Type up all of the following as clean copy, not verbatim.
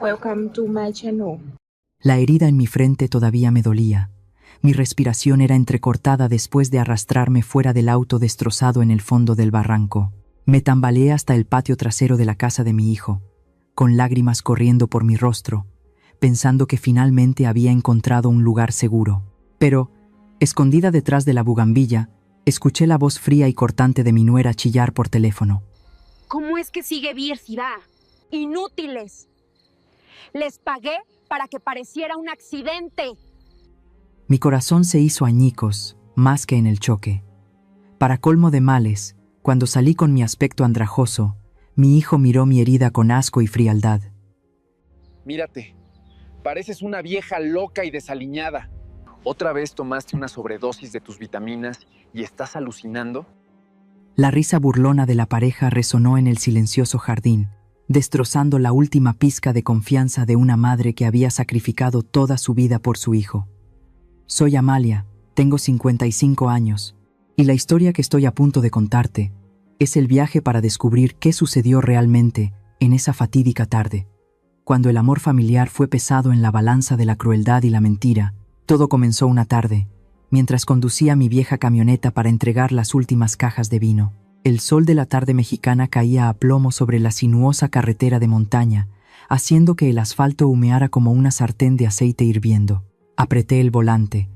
Welcome to my channel. La herida en mi frente todavía me dolía. Mi respiración era entrecortada después de arrastrarme fuera del auto destrozado en el fondo del barranco. Me tambaleé hasta el patio trasero de la casa de mi hijo, con lágrimas corriendo por mi rostro, pensando que finalmente había encontrado un lugar seguro. Pero, escondida detrás de la bugambilla, escuché la voz fría y cortante de mi nuera chillar por teléfono. ¿Cómo es que sigue Virsidad? ¡Inútiles! Les pagué para que pareciera un accidente. Mi corazón se hizo añicos, más que en el choque. Para colmo de males, cuando salí con mi aspecto andrajoso, mi hijo miró mi herida con asco y frialdad. Mírate, pareces una vieja loca y desaliñada. ¿Otra vez tomaste una sobredosis de tus vitaminas y estás alucinando? La risa burlona de la pareja resonó en el silencioso jardín, destrozando la última pizca de confianza de una madre que había sacrificado toda su vida por su hijo. Soy Amalia, tengo 55 años, y la historia que estoy a punto de contarte es el viaje para descubrir qué sucedió realmente en esa fatídica tarde. Cuando el amor familiar fue pesado en la balanza de la crueldad y la mentira, todo comenzó una tarde, mientras conducía mi vieja camioneta para entregar las últimas cajas de vino. El sol de la tarde mexicana caía a plomo sobre la sinuosa carretera de montaña, haciendo que el asfalto humeara como una sartén de aceite hirviendo. Apreté el volante,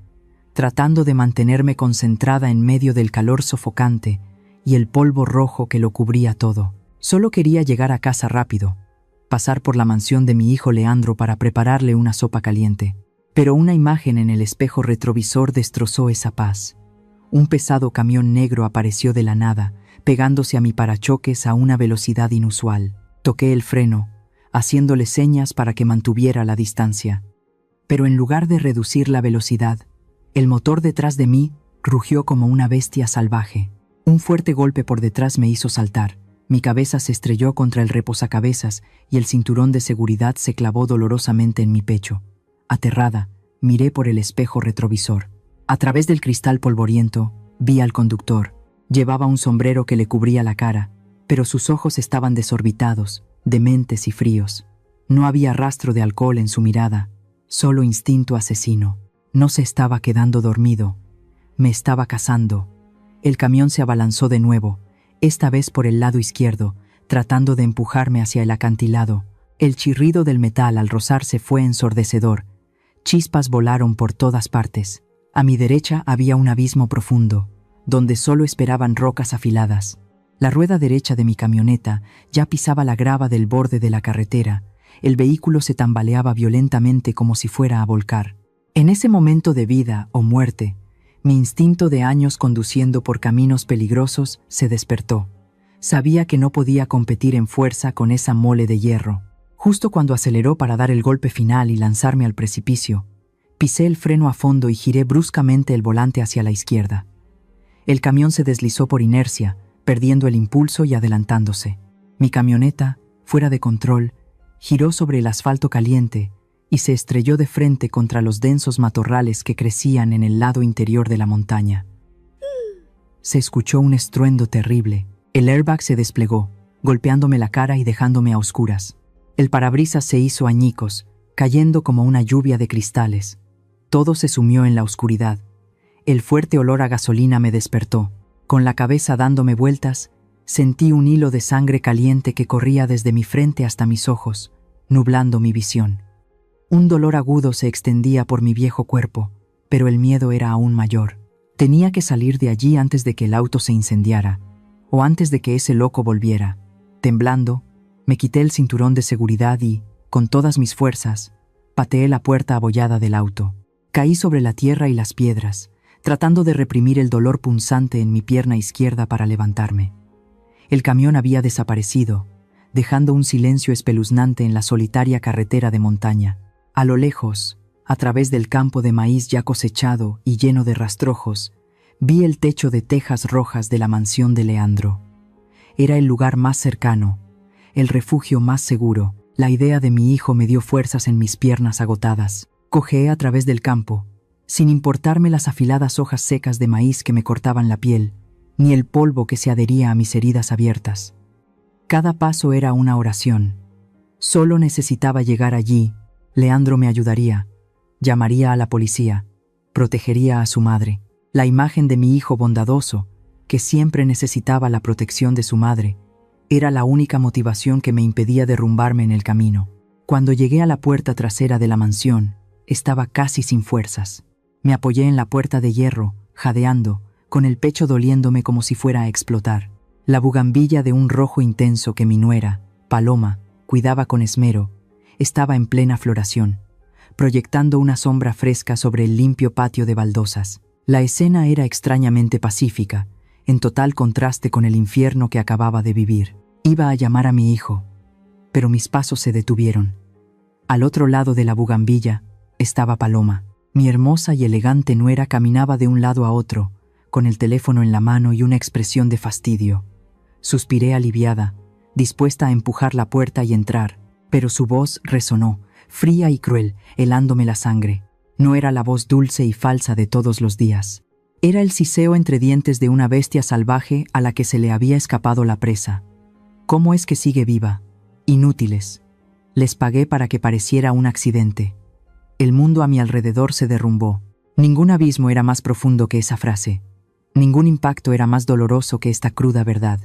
tratando de mantenerme concentrada en medio del calor sofocante y el polvo rojo que lo cubría todo. Solo quería llegar a casa rápido, pasar por la mansión de mi hijo Leandro para prepararle una sopa caliente. Pero una imagen en el espejo retrovisor destrozó esa paz. Un pesado camión negro apareció de la nada, pegándose a mi parachoques a una velocidad inusual. Toqué el freno, haciéndole señas para que mantuviera la distancia. Pero en lugar de reducir la velocidad, el motor detrás de mí rugió como una bestia salvaje. Un fuerte golpe por detrás me hizo saltar. Mi cabeza se estrelló contra el reposacabezas y el cinturón de seguridad se clavó dolorosamente en mi pecho. Aterrada, miré por el espejo retrovisor. A través del cristal polvoriento, vi al conductor. Llevaba un sombrero que le cubría la cara, pero sus ojos estaban desorbitados, dementes y fríos. No había rastro de alcohol en su mirada, solo instinto asesino. No se estaba quedando dormido, me estaba cazando. El camión se abalanzó de nuevo, esta vez por el lado izquierdo, tratando de empujarme hacia el acantilado. El chirrido del metal al rozarse fue ensordecedor. Chispas volaron por todas partes. A mi derecha había un abismo profundo, donde solo esperaban rocas afiladas. La rueda derecha de mi camioneta ya pisaba la grava del borde de la carretera. El vehículo se tambaleaba violentamente como si fuera a volcar. En ese momento de vida o muerte, mi instinto de años conduciendo por caminos peligrosos se despertó. Sabía que no podía competir en fuerza con esa mole de hierro. Justo cuando aceleró para dar el golpe final y lanzarme al precipicio, pisé el freno a fondo y giré bruscamente el volante hacia la izquierda. El camión se deslizó por inercia, perdiendo el impulso y adelantándose. Mi camioneta, fuera de control, giró sobre el asfalto caliente y se estrelló de frente contra los densos matorrales que crecían en el lado interior de la montaña. Se escuchó un estruendo terrible. El airbag se desplegó, golpeándome la cara y dejándome a oscuras. El parabrisas se hizo añicos, cayendo como una lluvia de cristales. Todo se sumió en la oscuridad. El fuerte olor a gasolina me despertó. Con la cabeza dándome vueltas, sentí un hilo de sangre caliente que corría desde mi frente hasta mis ojos, nublando mi visión. Un dolor agudo se extendía por mi viejo cuerpo, pero el miedo era aún mayor. Tenía que salir de allí antes de que el auto se incendiara, o antes de que ese loco volviera. Temblando, me quité el cinturón de seguridad y, con todas mis fuerzas, pateé la puerta abollada del auto. Caí sobre la tierra y las piedras, tratando de reprimir el dolor punzante en mi pierna izquierda para levantarme. El camión había desaparecido, dejando un silencio espeluznante en la solitaria carretera de montaña. A lo lejos, a través del campo de maíz ya cosechado y lleno de rastrojos, vi el techo de tejas rojas de la mansión de Leandro. Era el lugar más cercano, el refugio más seguro. La idea de mi hijo me dio fuerzas en mis piernas agotadas. Cojeé a través del campo, sin importarme las afiladas hojas secas de maíz que me cortaban la piel, ni el polvo que se adhería a mis heridas abiertas. Cada paso era una oración. Solo necesitaba llegar allí. Leandro me ayudaría. Llamaría a la policía. Protegería a su madre. La imagen de mi hijo bondadoso, que siempre necesitaba la protección de su madre, era la única motivación que me impedía derrumbarme en el camino. Cuando llegué a la puerta trasera de la mansión, estaba casi sin fuerzas. Me apoyé en la puerta de hierro, jadeando, con el pecho doliéndome como si fuera a explotar. La bugambilla de un rojo intenso que mi nuera, Paloma, cuidaba con esmero, estaba en plena floración, proyectando una sombra fresca sobre el limpio patio de baldosas. La escena era extrañamente pacífica, en total contraste con el infierno que acababa de vivir. Iba a llamar a mi hijo, pero mis pasos se detuvieron. Al otro lado de la bugambilla estaba Paloma. Mi hermosa y elegante nuera caminaba de un lado a otro, con el teléfono en la mano y una expresión de fastidio. Suspiré aliviada, dispuesta a empujar la puerta y entrar, pero su voz resonó, fría y cruel, helándome la sangre. No era la voz dulce y falsa de todos los días. Era el siseo entre dientes de una bestia salvaje a la que se le había escapado la presa. ¿Cómo es que sigue viva? Inútiles. Les pagué para que pareciera un accidente. El mundo a mi alrededor se derrumbó. Ningún abismo era más profundo que esa frase. Ningún impacto era más doloroso que esta cruda verdad.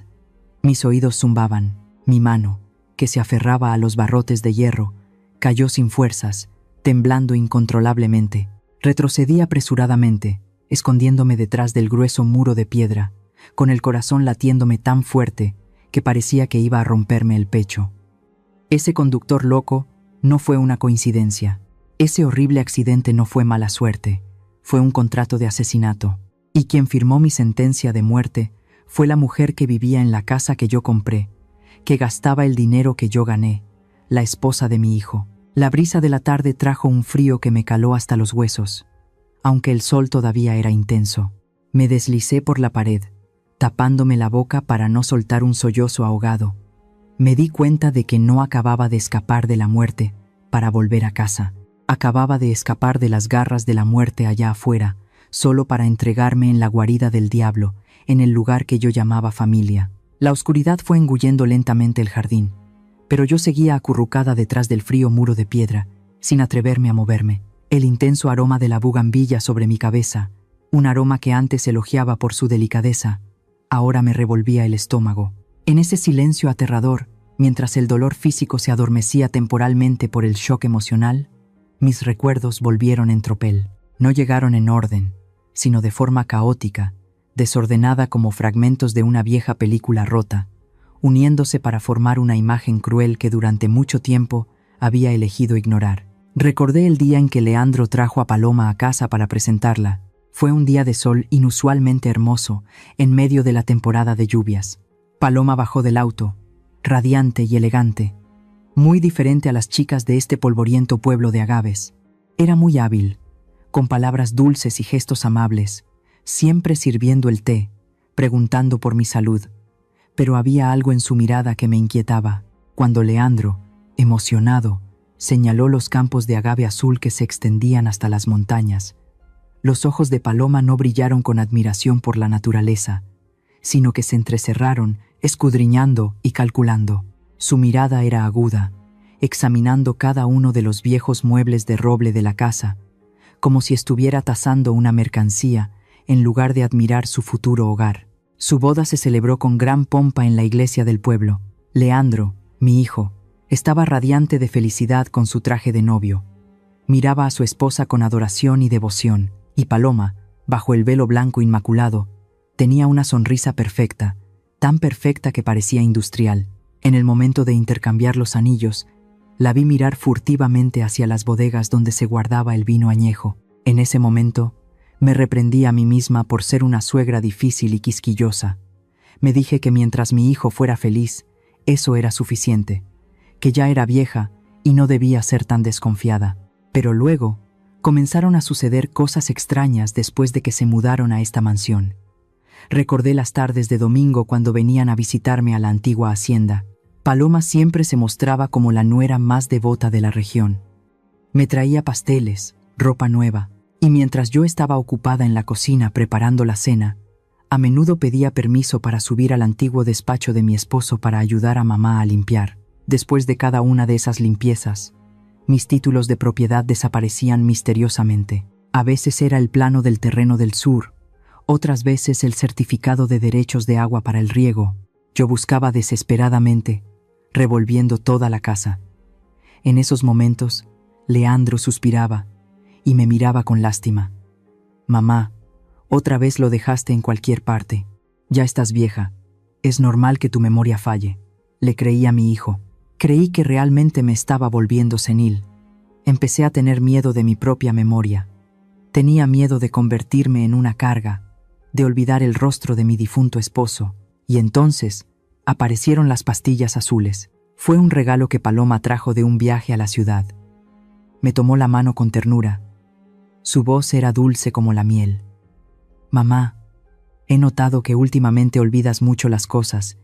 Mis oídos zumbaban. Mi mano, que se aferraba a los barrotes de hierro, cayó sin fuerzas, temblando incontrolablemente. Retrocedí apresuradamente, escondiéndome detrás del grueso muro de piedra, con el corazón latiéndome tan fuerte que parecía que iba a romperme el pecho. Ese conductor loco no fue una coincidencia. Ese horrible accidente no fue mala suerte, fue un contrato de asesinato. Y quien firmó mi sentencia de muerte fue la mujer que vivía en la casa que yo compré, que gastaba el dinero que yo gané, la esposa de mi hijo. La brisa de la tarde trajo un frío que me caló hasta los huesos, aunque el sol todavía era intenso. Me deslicé por la pared, tapándome la boca para no soltar un sollozo ahogado. Me di cuenta de que no acababa de escapar de la muerte para volver a casa. Acababa de escapar de las garras de la muerte allá afuera, solo para entregarme en la guarida del diablo, en el lugar que yo llamaba familia. La oscuridad fue engullendo lentamente el jardín, pero yo seguía acurrucada detrás del frío muro de piedra, sin atreverme a moverme. El intenso aroma de la bugambilla sobre mi cabeza, un aroma que antes elogiaba por su delicadeza, ahora me revolvía el estómago. En ese silencio aterrador, mientras el dolor físico se adormecía temporalmente por el shock emocional, mis recuerdos volvieron en tropel. No llegaron en orden, sino de forma caótica, desordenada como fragmentos de una vieja película rota, uniéndose para formar una imagen cruel que durante mucho tiempo había elegido ignorar. Recordé el día en que Leandro trajo a Paloma a casa para presentarla. Fue un día de sol inusualmente hermoso, en medio de la temporada de lluvias. Paloma bajó del auto, radiante y elegante, muy diferente a las chicas de este polvoriento pueblo de agaves. Era muy hábil, con palabras dulces y gestos amables, siempre sirviendo el té, preguntando por mi salud. Pero había algo en su mirada que me inquietaba. Cuando Leandro, emocionado, señaló los campos de agave azul que se extendían hasta las montañas, los ojos de Paloma no brillaron con admiración por la naturaleza, sino que se entrecerraron, escudriñando y calculando. Su mirada era aguda, examinando cada uno de los viejos muebles de roble de la casa, como si estuviera tasando una mercancía en lugar de admirar su futuro hogar. Su boda se celebró con gran pompa en la iglesia del pueblo. Leandro, mi hijo, estaba radiante de felicidad con su traje de novio. Miraba a su esposa con adoración y devoción, y Paloma, bajo el velo blanco inmaculado, tenía una sonrisa perfecta, tan perfecta que parecía industrial. En el momento de intercambiar los anillos, la vi mirar furtivamente hacia las bodegas donde se guardaba el vino añejo. En ese momento, me reprendí a mí misma por ser una suegra difícil y quisquillosa. Me dije que mientras mi hijo fuera feliz, eso era suficiente, que ya era vieja y no debía ser tan desconfiada. Pero luego, comenzaron a suceder cosas extrañas después de que se mudaron a esta mansión. Recordé las tardes de domingo cuando venían a visitarme a la antigua hacienda. Paloma siempre se mostraba como la nuera más devota de la región. Me traía pasteles, ropa nueva, y mientras yo estaba ocupada en la cocina preparando la cena, a menudo pedía permiso para subir al antiguo despacho de mi esposo para ayudar a mamá a limpiar. Después de cada una de esas limpiezas, mis títulos de propiedad desaparecían misteriosamente. A veces era el plano del terreno del sur, otras veces el certificado de derechos de agua para el riego. Yo buscaba desesperadamente, revolviendo toda la casa. En esos momentos, Leandro suspiraba y me miraba con lástima. «Mamá, otra vez lo dejaste en cualquier parte. Ya estás vieja. Es normal que tu memoria falle». Le creí a mi hijo. Creí que realmente me estaba volviendo senil. Empecé a tener miedo de mi propia memoria. Tenía miedo de convertirme en una carga, de olvidar el rostro de mi difunto esposo. Y entonces aparecieron las pastillas azules. Fue un regalo que Paloma trajo de un viaje a la ciudad. Me tomó la mano con ternura. Su voz era dulce como la miel. «Mamá, he notado que últimamente olvidas mucho las cosas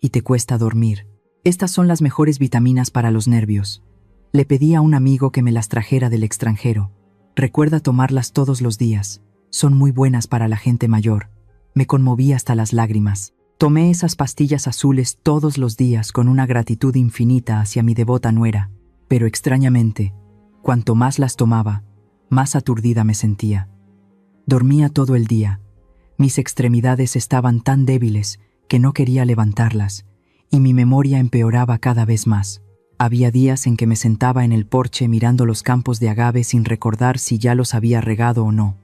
y te cuesta dormir. Estas son las mejores vitaminas para los nervios. Le pedí a un amigo que me las trajera del extranjero. Recuerda tomarlas todos los días. Son muy buenas para la gente mayor». Me conmoví hasta las lágrimas. Tomé esas pastillas azules todos los días con una gratitud infinita hacia mi devota nuera. Pero extrañamente, cuanto más las tomaba, más aturdida me sentía. Dormía todo el día. Mis extremidades estaban tan débiles que no quería levantarlas, y mi memoria empeoraba cada vez más. Había días en que me sentaba en el porche mirando los campos de agave sin recordar si ya los había regado o no.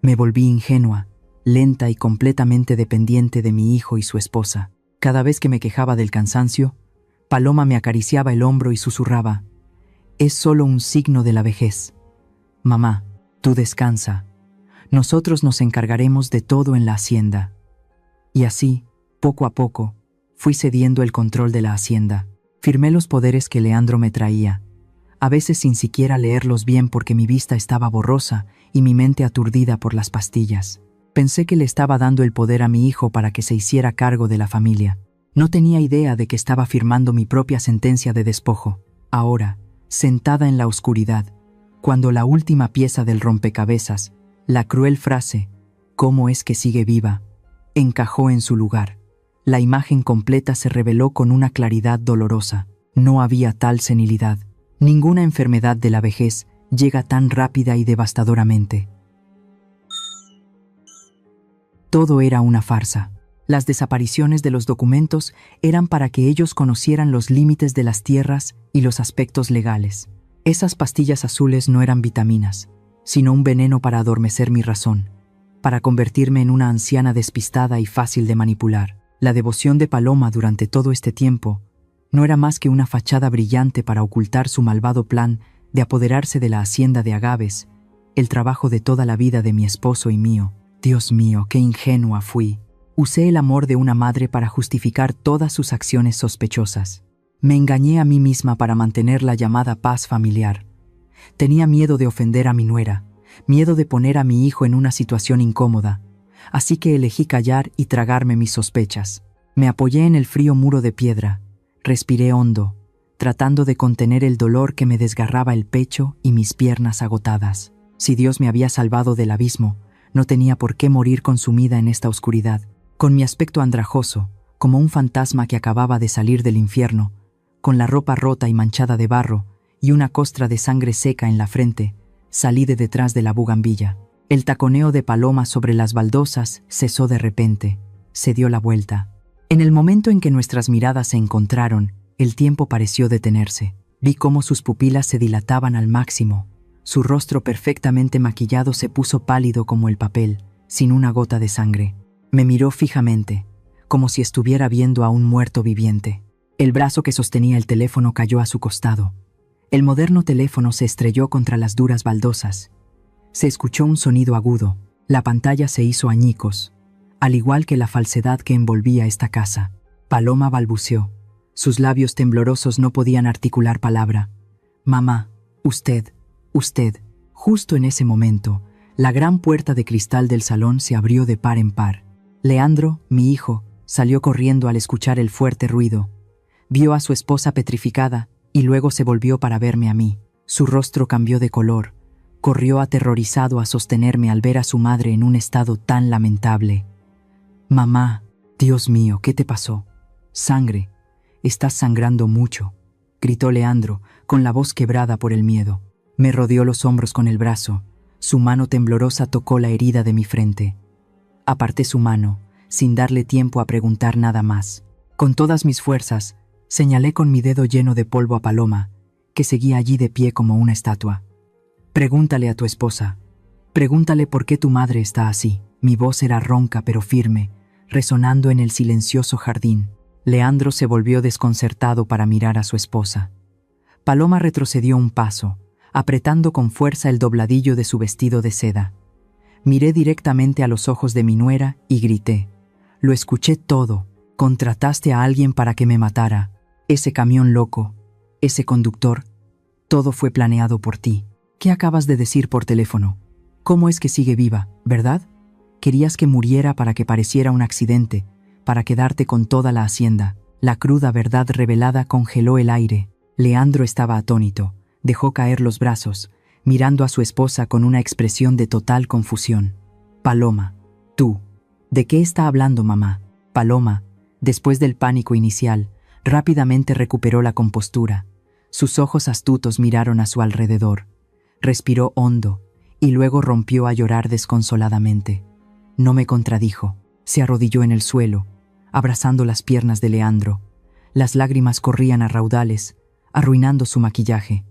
Me volví ingenua, lenta y completamente dependiente de mi hijo y su esposa. Cada vez que me quejaba del cansancio, Paloma me acariciaba el hombro y susurraba: «Es solo un signo de la vejez. Mamá, tú descansa. Nosotros nos encargaremos de todo en la hacienda». Y así, poco a poco, fui cediendo el control de la hacienda. Firmé los poderes que Leandro me traía, a veces sin siquiera leerlos bien porque mi vista estaba borrosa y mi mente aturdida por las pastillas. Pensé que le estaba dando el poder a mi hijo para que se hiciera cargo de la familia. No tenía idea de que estaba firmando mi propia sentencia de despojo. Ahora, sentada en la oscuridad, cuando la última pieza del rompecabezas, la cruel frase «¿Cómo es que sigue viva?», encajó en su lugar. La imagen completa se reveló con una claridad dolorosa. No había tal senilidad. Ninguna enfermedad de la vejez llega tan rápida y devastadoramente. Todo era una farsa. Las desapariciones de los documentos eran para que ellos conocieran los límites de las tierras y los aspectos legales. Esas pastillas azules no eran vitaminas, sino un veneno para adormecer mi razón, para convertirme en una anciana despistada y fácil de manipular. La devoción de Paloma durante todo este tiempo no era más que una fachada brillante para ocultar su malvado plan de apoderarse de la hacienda de agaves, el trabajo de toda la vida de mi esposo y mío. Dios mío, qué ingenua fui. Usé el amor de una madre para justificar todas sus acciones sospechosas. Me engañé a mí misma para mantener la llamada paz familiar. Tenía miedo de ofender a mi nuera, miedo de poner a mi hijo en una situación incómoda, así que elegí callar y tragarme mis sospechas. Me apoyé en el frío muro de piedra, respiré hondo, tratando de contener el dolor que me desgarraba el pecho y mis piernas agotadas. Si Dios me había salvado del abismo, no tenía por qué morir consumida en esta oscuridad. Con mi aspecto andrajoso, como un fantasma que acababa de salir del infierno, con la ropa rota y manchada de barro y una costra de sangre seca en la frente, salí de detrás de la bugambilla. El taconeo de Paloma sobre las baldosas cesó de repente. Se dio la vuelta. En el momento en que nuestras miradas se encontraron, el tiempo pareció detenerse. Vi cómo sus pupilas se dilataban al máximo. Su rostro perfectamente maquillado se puso pálido como el papel, sin una gota de sangre. Me miró fijamente, como si estuviera viendo a un muerto viviente. El brazo que sostenía el teléfono cayó a su costado. El moderno teléfono se estrelló contra las duras baldosas. Se escuchó un sonido agudo. La pantalla se hizo añicos, al igual que la falsedad que envolvía esta casa. Paloma balbuceó. Sus labios temblorosos no podían articular palabra. «Mamá, usted». Justo en ese momento, la gran puerta de cristal del salón se abrió de par en par. Leandro, mi hijo, salió corriendo al escuchar el fuerte ruido. Vio a su esposa petrificada y luego se volvió para verme a mí. Su rostro cambió de color. Corrió aterrorizado a sostenerme al ver a su madre en un estado tan lamentable. «Mamá, Dios mío, ¿qué te pasó?» «Sangre. estás sangrando mucho, gritó Leandro, con la voz quebrada por el miedo. Me rodeó los hombros con el brazo. Su mano temblorosa tocó la herida de mi frente. Aparté su mano, sin darle tiempo a preguntar nada más. Con todas mis fuerzas, señalé con mi dedo lleno de polvo a Paloma, que seguía allí de pie como una estatua. Pregúntale a tu esposa. Pregúntale por qué tu madre está así. Mi voz era ronca pero firme, resonando en el silencioso jardín. Leandro se volvió desconcertado para mirar a su esposa. Paloma retrocedió un paso, apretando con fuerza el dobladillo de su vestido de seda. Miré directamente a los ojos de mi nuera y grité. Lo escuché todo. Contrataste a alguien para que me matara. Ese camión loco, ese conductor, todo fue planeado por ti. ¿Qué acabas de decir por teléfono? ¿Cómo es que sigue viva, verdad? Querías que muriera para que pareciera un accidente, para quedarte con toda la hacienda. La cruda verdad revelada congeló el aire. Leandro estaba atónito, dejó caer los brazos, mirando a su esposa con una expresión de total confusión. Paloma, tú. ¿De qué está hablando mamá? Paloma, después del pánico inicial, rápidamente recuperó la compostura. Sus ojos astutos miraron a su alrededor. Respiró hondo y luego rompió a llorar desconsoladamente. No me contradijo. Se arrodilló en el suelo, abrazando las piernas de Leandro. Las lágrimas corrían a raudales, arruinando su maquillaje.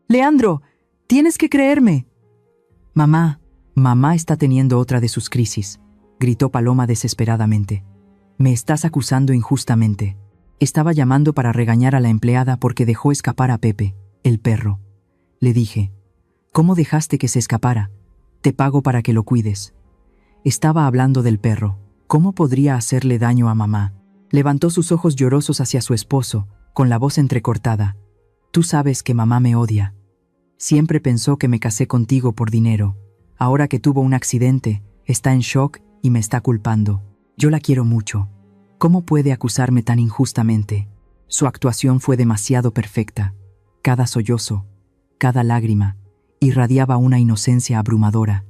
«Leandro, tienes que creerme». «Mamá, mamá está teniendo otra de sus crisis», gritó Paloma desesperadamente. «Me estás acusando injustamente. Estaba llamando para regañar a la empleada porque dejó escapar a Pepe, el perro. Le dije, ¿cómo dejaste que se escapara? Te pago para que lo cuides». Estaba hablando del perro. ¿Cómo podría hacerle daño a mamá? Levantó sus ojos llorosos hacia su esposo, con la voz entrecortada. Tú sabes que mamá me odia. Siempre pensó que me casé contigo por dinero. Ahora que tuvo un accidente, está en shock y me está culpando. Yo la quiero mucho. ¿Cómo puede acusarme tan injustamente? Su actuación fue demasiado perfecta. Cada sollozo, cada lágrima, irradiaba una inocencia abrumadora.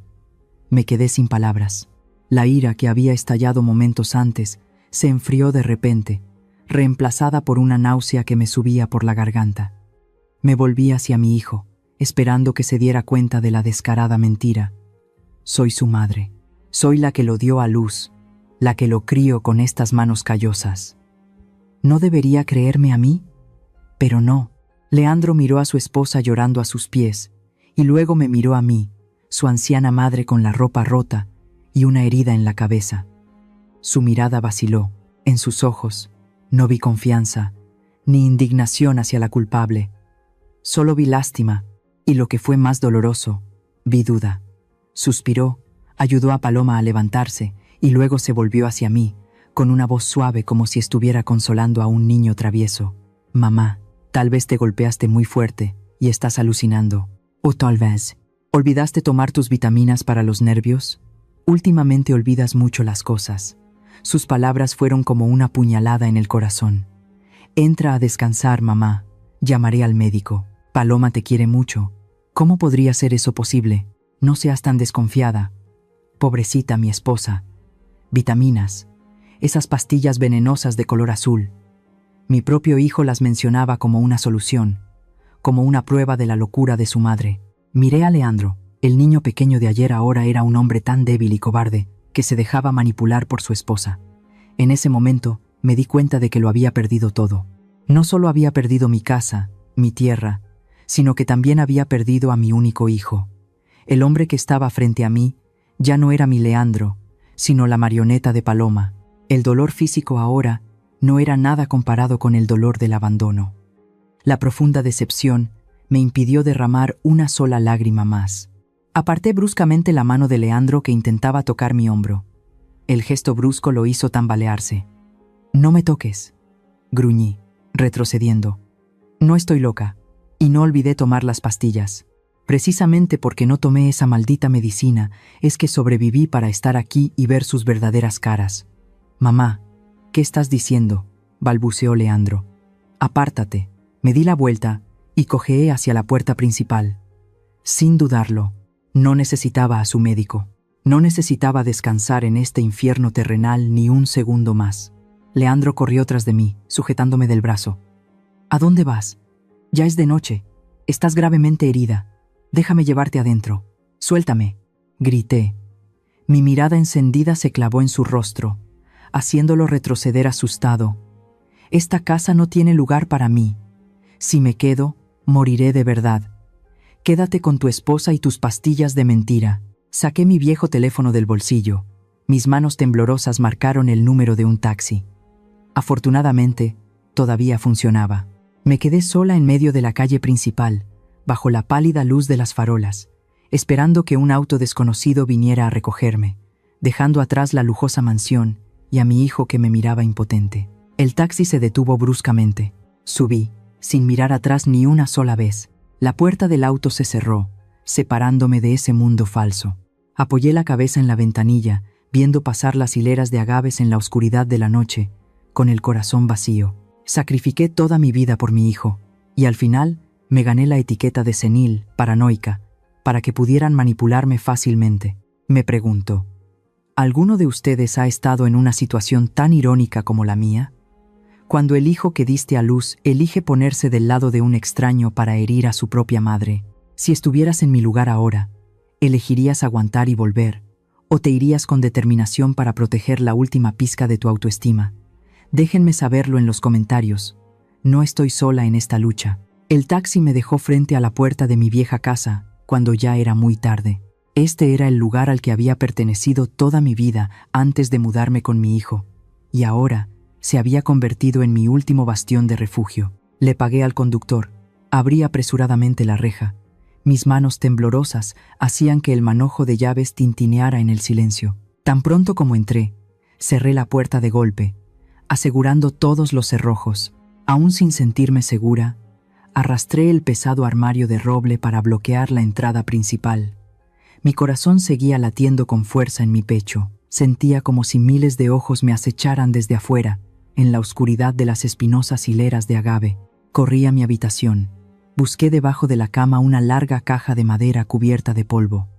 Me quedé sin palabras. La ira que había estallado momentos antes se enfrió de repente, reemplazada por una náusea que me subía por la garganta. Me volví hacia mi hijo, esperando que se diera cuenta de la descarada mentira. Soy su madre. Soy la que lo dio a luz, la que lo crió con estas manos callosas. ¿No debería creerme a mí? Pero no. Leandro miró a su esposa llorando a sus pies, y luego me miró a mí, su anciana madre con la ropa rota y una herida en la cabeza. Su mirada vaciló. En sus ojos no vi confianza, ni indignación hacia la culpable. Solo vi lástima, y lo que fue más doloroso, vi duda. Suspiró, ayudó a Paloma a levantarse, y luego se volvió hacia mí, con una voz suave como si estuviera consolando a un niño travieso. Mamá, tal vez te golpeaste muy fuerte y estás alucinando. O tal vez, ¿olvidaste tomar tus vitaminas para los nervios? Últimamente olvidas mucho las cosas. Sus palabras fueron como una puñalada en el corazón. Entra a descansar, mamá. Llamaré al médico. Paloma te quiere mucho. ¿Cómo podría ser eso posible? No seas tan desconfiada. Pobrecita mi esposa. Vitaminas. Esas pastillas venenosas de color azul. Mi propio hijo las mencionaba como una solución, como una prueba de la locura de su madre. Miré a Leandro. El niño pequeño de ayer ahora era un hombre tan débil y cobarde que se dejaba manipular por su esposa. En ese momento me di cuenta de que lo había perdido todo. No solo había perdido mi casa, mi tierra, sino que también había perdido a mi único hijo. El hombre que estaba frente a mí ya no era mi Leandro, sino la marioneta de Paloma. El dolor físico ahora no era nada comparado con el dolor del abandono. La profunda decepción me impidió derramar una sola lágrima más. Aparté bruscamente la mano de Leandro que intentaba tocar mi hombro. El gesto brusco lo hizo tambalearse. «No me toques», gruñí, retrocediendo. «No estoy loca, y no olvidé tomar las pastillas. Precisamente porque no tomé esa maldita medicina es que sobreviví para estar aquí y ver sus verdaderas caras». «Mamá, ¿qué estás diciendo?», balbuceó Leandro. «Apártate». Me di la vuelta y cojeé hacia la puerta principal. Sin dudarlo, no necesitaba a su médico. No necesitaba descansar en este infierno terrenal ni un segundo más. Leandro corrió tras de mí, sujetándome del brazo. ¿A dónde vas? Ya es de noche. Estás gravemente herida. Déjame llevarte adentro. Suéltame, grité. Mi mirada encendida se clavó en su rostro, haciéndolo retroceder asustado. Esta casa no tiene lugar para mí. Si me quedo, moriré de verdad. Quédate con tu esposa y tus pastillas de mentira. Saqué mi viejo teléfono del bolsillo. Mis manos temblorosas marcaron el número de un taxi. Afortunadamente, todavía funcionaba. Me quedé sola en medio de la calle principal, bajo la pálida luz de las farolas, esperando que un auto desconocido viniera a recogerme, dejando atrás la lujosa mansión y a mi hijo que me miraba impotente. El taxi se detuvo bruscamente. Subí, sin mirar atrás ni una sola vez. La puerta del auto se cerró, separándome de ese mundo falso. Apoyé la cabeza en la ventanilla, viendo pasar las hileras de agaves en la oscuridad de la noche, con el corazón vacío. Sacrifiqué toda mi vida por mi hijo, y al final me gané la etiqueta de senil, paranoica, para que pudieran manipularme fácilmente. Me pregunto, ¿alguno de ustedes ha estado en una situación tan irónica como la mía? Cuando el hijo que diste a luz elige ponerse del lado de un extraño para herir a su propia madre. Si estuvieras en mi lugar ahora, ¿elegirías aguantar y volver, o te irías con determinación para proteger la última pizca de tu autoestima? Déjenme saberlo en los comentarios. No estoy sola en esta lucha. El taxi me dejó frente a la puerta de mi vieja casa, cuando ya era muy tarde. Este era el lugar al que había pertenecido toda mi vida antes de mudarme con mi hijo, y ahora se había convertido en mi último bastión de refugio. Le pagué al conductor, abrí apresuradamente la reja. Mis manos temblorosas hacían que el manojo de llaves tintineara en el silencio. Tan pronto como entré, cerré la puerta de golpe, asegurando todos los cerrojos. Aún sin sentirme segura, arrastré el pesado armario de roble para bloquear la entrada principal. Mi corazón seguía latiendo con fuerza en mi pecho. Sentía como si miles de ojos me acecharan desde afuera, en la oscuridad de las espinosas hileras de agave. Corrí a mi habitación. Busqué debajo de la cama una larga caja de madera cubierta de polvo.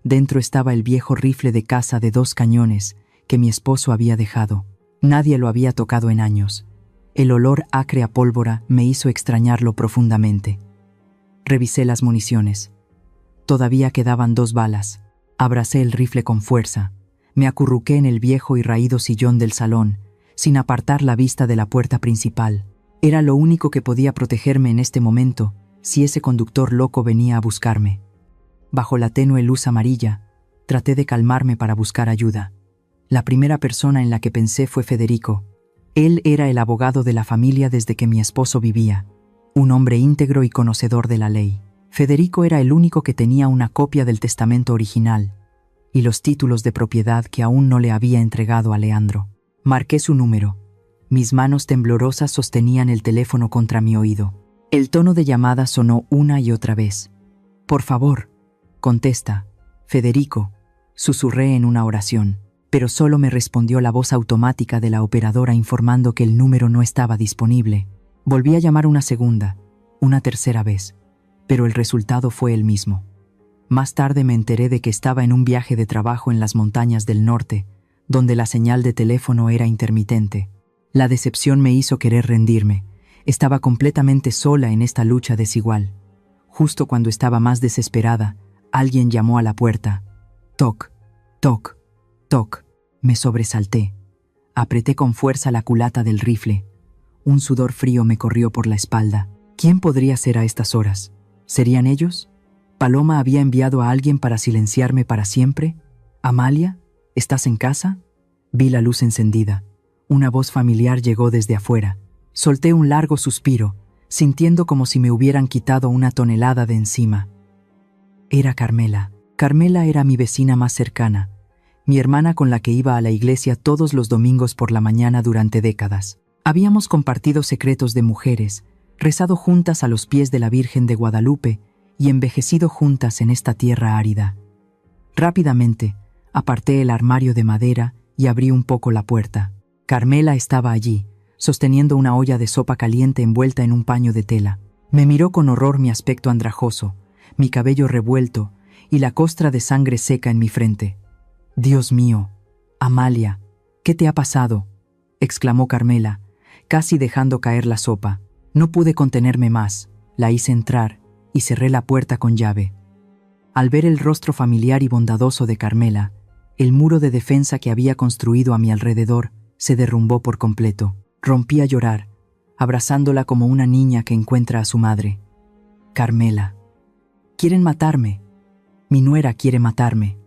Dentro estaba el viejo rifle de caza de 2 cañones que mi esposo había dejado. Nadie lo había tocado en años. El olor acre a pólvora me hizo extrañarlo profundamente. Revisé las municiones. Todavía quedaban 2 balas. Abracé el rifle con fuerza. Me acurruqué en el viejo y raído sillón del salón, sin apartar la vista de la puerta principal. Era lo único que podía protegerme en este momento, si ese conductor loco venía a buscarme. Bajo la tenue luz amarilla, traté de calmarme para buscar ayuda. La primera persona en la que pensé fue Federico. Él era el abogado de la familia desde que mi esposo vivía, un hombre íntegro y conocedor de la ley. Federico era el único que tenía una copia del testamento original y los títulos de propiedad que aún no le había entregado a Leandro. Marqué su número. Mis manos temblorosas sostenían el teléfono contra mi oído. El tono de llamada sonó una y otra vez. «Por favor, contesta, Federico», susurré en una oración, pero solo me respondió la voz automática de la operadora informando que el número no estaba disponible. Volví a llamar una segunda, una tercera vez, pero el resultado fue el mismo. Más tarde me enteré de que estaba en un viaje de trabajo en las montañas del norte, donde la señal de teléfono era intermitente. La decepción me hizo querer rendirme. Estaba completamente sola en esta lucha desigual. Justo cuando estaba más desesperada, alguien llamó a la puerta. Toc, toc, toc. Me sobresalté. Apreté con fuerza la culata del rifle. Un sudor frío me corrió por la espalda. ¿Quién podría ser a estas horas? ¿Serían ellos? ¿Paloma había enviado a alguien para silenciarme para siempre? ¿Amalia? ¿Estás en casa?» Vi la luz encendida. Una voz familiar llegó desde afuera. Solté un largo suspiro, sintiendo como si me hubieran quitado una tonelada de encima. Era Carmela. Carmela era mi vecina más cercana, mi hermana con la que iba a la iglesia todos los domingos por la mañana durante décadas. Habíamos compartido secretos de mujeres, rezado juntas a los pies de la Virgen de Guadalupe y envejecido juntas en esta tierra árida. Rápidamente, aparté el armario de madera y abrí un poco la puerta. Carmela estaba allí, sosteniendo una olla de sopa caliente envuelta en un paño de tela. Me miró con horror mi aspecto andrajoso, mi cabello revuelto y la costra de sangre seca en mi frente. «Dios mío, Amalia, ¿qué te ha pasado?», exclamó Carmela, casi dejando caer la sopa. No pude contenerme más, la hice entrar y cerré la puerta con llave. Al ver el rostro familiar y bondadoso de Carmela, el muro de defensa que había construido a mi alrededor se derrumbó por completo. Rompí a llorar, abrazándola como una niña que encuentra a su madre. Carmela. Quieren matarme. Mi nuera quiere matarme.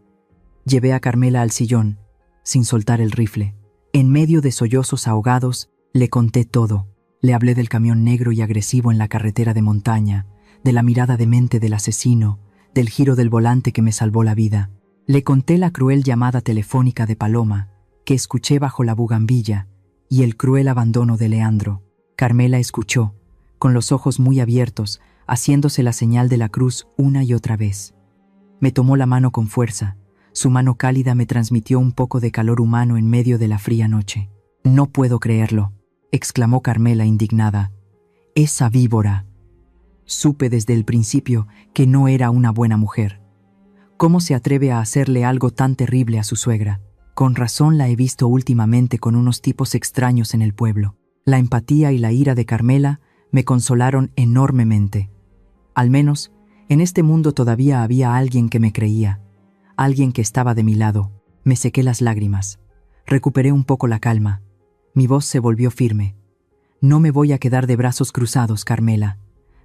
Llevé a Carmela al sillón, sin soltar el rifle. En medio de sollozos ahogados, le conté todo. Le hablé del camión negro y agresivo en la carretera de montaña, de la mirada demente del asesino, del giro del volante que me salvó la vida. Le conté la cruel llamada telefónica de Paloma, que escuché bajo la bugambilla, y el cruel abandono de Leandro. Carmela escuchó, con los ojos muy abiertos, haciéndose la señal de la cruz una y otra vez. Me tomó la mano con fuerza. Su mano cálida me transmitió un poco de calor humano en medio de la fría noche. «No puedo creerlo», exclamó Carmela indignada. «Esa víbora». Supe desde el principio que no era una buena mujer. ¿Cómo se atreve a hacerle algo tan terrible a su suegra? Con razón la he visto últimamente con unos tipos extraños en el pueblo. La empatía y la ira de Carmela me consolaron enormemente. Al menos, en este mundo todavía había alguien que me creía, alguien que estaba de mi lado. Me sequé las lágrimas. Recuperé un poco la calma. Mi voz se volvió firme. «No me voy a quedar de brazos cruzados, Carmela.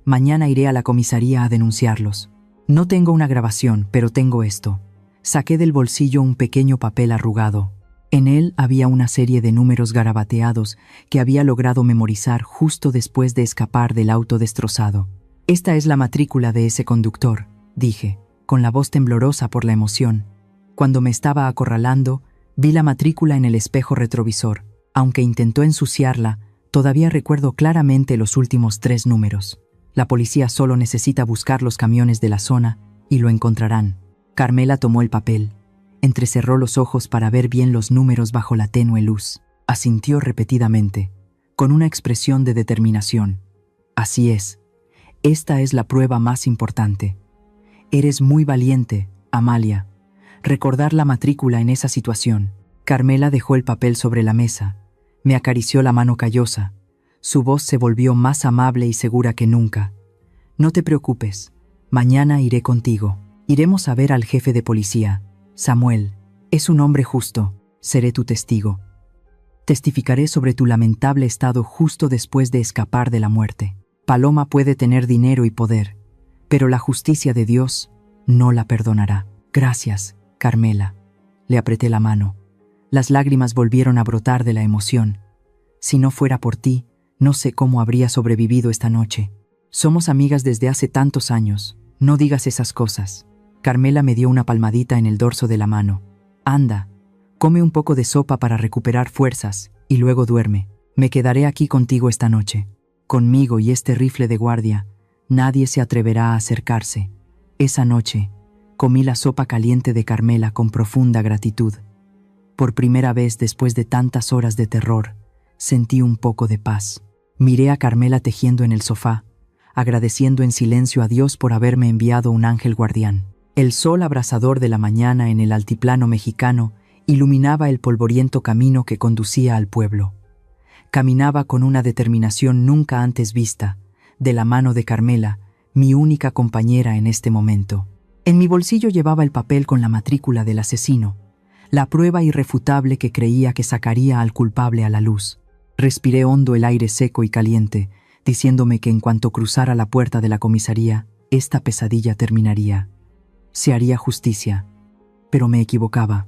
Mañana iré a la comisaría a denunciarlos. No tengo una grabación, pero tengo esto». Saqué del bolsillo un pequeño papel arrugado. En él había una serie de números garabateados que había logrado memorizar justo después de escapar del auto destrozado. «Esta es la matrícula de ese conductor», dije, con la voz temblorosa por la emoción. Cuando me estaba acorralando, vi la matrícula en el espejo retrovisor. Aunque intentó ensuciarla, todavía recuerdo claramente los últimos 3 números. La policía solo necesita buscar los camiones de la zona y lo encontrarán. Carmela tomó el papel. Entrecerró los ojos para ver bien los números bajo la tenue luz. Asintió repetidamente, con una expresión de determinación. «Así es. Esta es la prueba más importante. Eres muy valiente, Amalia. Recordar la matrícula en esa situación». Carmela dejó el papel sobre la mesa. Me acarició la mano callosa. Su voz se volvió más amable y segura que nunca. «No te preocupes. Mañana iré contigo. Iremos a ver al jefe de policía. Samuel. Es un hombre justo. Seré tu testigo. Testificaré sobre tu lamentable estado justo después de escapar de la muerte. Paloma puede tener dinero y poder, pero la justicia de Dios no la perdonará». «Gracias, Carmela». Le apreté la mano. Las lágrimas volvieron a brotar de la emoción. «Si no fuera por ti, no sé cómo habría sobrevivido esta noche. Somos amigas desde hace tantos años. No digas esas cosas». Carmela me dio una palmadita en el dorso de la mano. «Anda, come un poco de sopa para recuperar fuerzas y luego duerme. Me quedaré aquí contigo esta noche. Conmigo y este rifle de guardia, nadie se atreverá a acercarse». Esa noche, comí la sopa caliente de Carmela con profunda gratitud. Por primera vez después de tantas horas de terror, sentí un poco de paz. Miré a Carmela tejiendo en el sofá, agradeciendo en silencio a Dios por haberme enviado un ángel guardián. El sol abrasador de la mañana en el altiplano mexicano iluminaba el polvoriento camino que conducía al pueblo. Caminaba con una determinación nunca antes vista, de la mano de Carmela, mi única compañera en este momento. En mi bolsillo llevaba el papel con la matrícula del asesino, la prueba irrefutable que creía que sacaría al culpable a la luz. Respiré hondo el aire seco y caliente, diciéndome que en cuanto cruzara la puerta de la comisaría, esta pesadilla terminaría. Se haría justicia. Pero me equivocaba.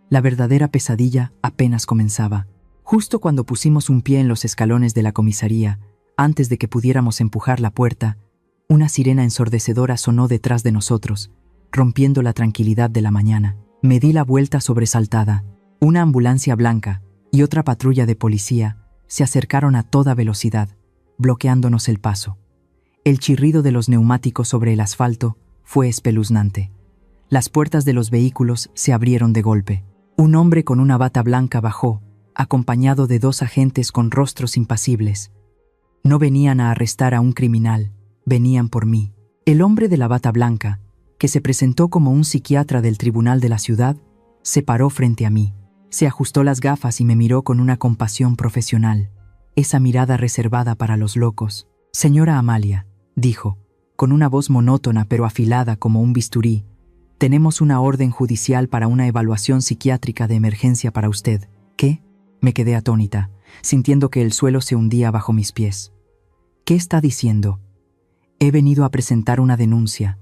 La verdadera pesadilla apenas comenzaba. Justo cuando pusimos un pie en los escalones de la comisaría, antes de que pudiéramos empujar la puerta, una sirena ensordecedora sonó detrás de nosotros, rompiendo la tranquilidad de la mañana. Me di la vuelta sobresaltada. Una ambulancia blanca y otra patrulla de policía se acercaron a toda velocidad, bloqueándonos el paso. El chirrido de los neumáticos sobre el asfalto fue espeluznante. Las puertas de los vehículos se abrieron de golpe. Un hombre con una bata blanca bajó, acompañado de 2 agentes con rostros impasibles. No venían a arrestar a un criminal, venían por mí. El hombre de la bata blanca, que se presentó como un psiquiatra del tribunal de la ciudad, se paró frente a mí. Se ajustó las gafas y me miró con una compasión profesional, esa mirada reservada para los locos. «Señora Amalia», dijo, con una voz monótona pero afilada como un bisturí, «tenemos una orden judicial para una evaluación psiquiátrica de emergencia para usted». «¿Qué?». Me quedé atónita, sintiendo que el suelo se hundía bajo mis pies. «¿Qué está diciendo?». «He venido a presentar una denuncia.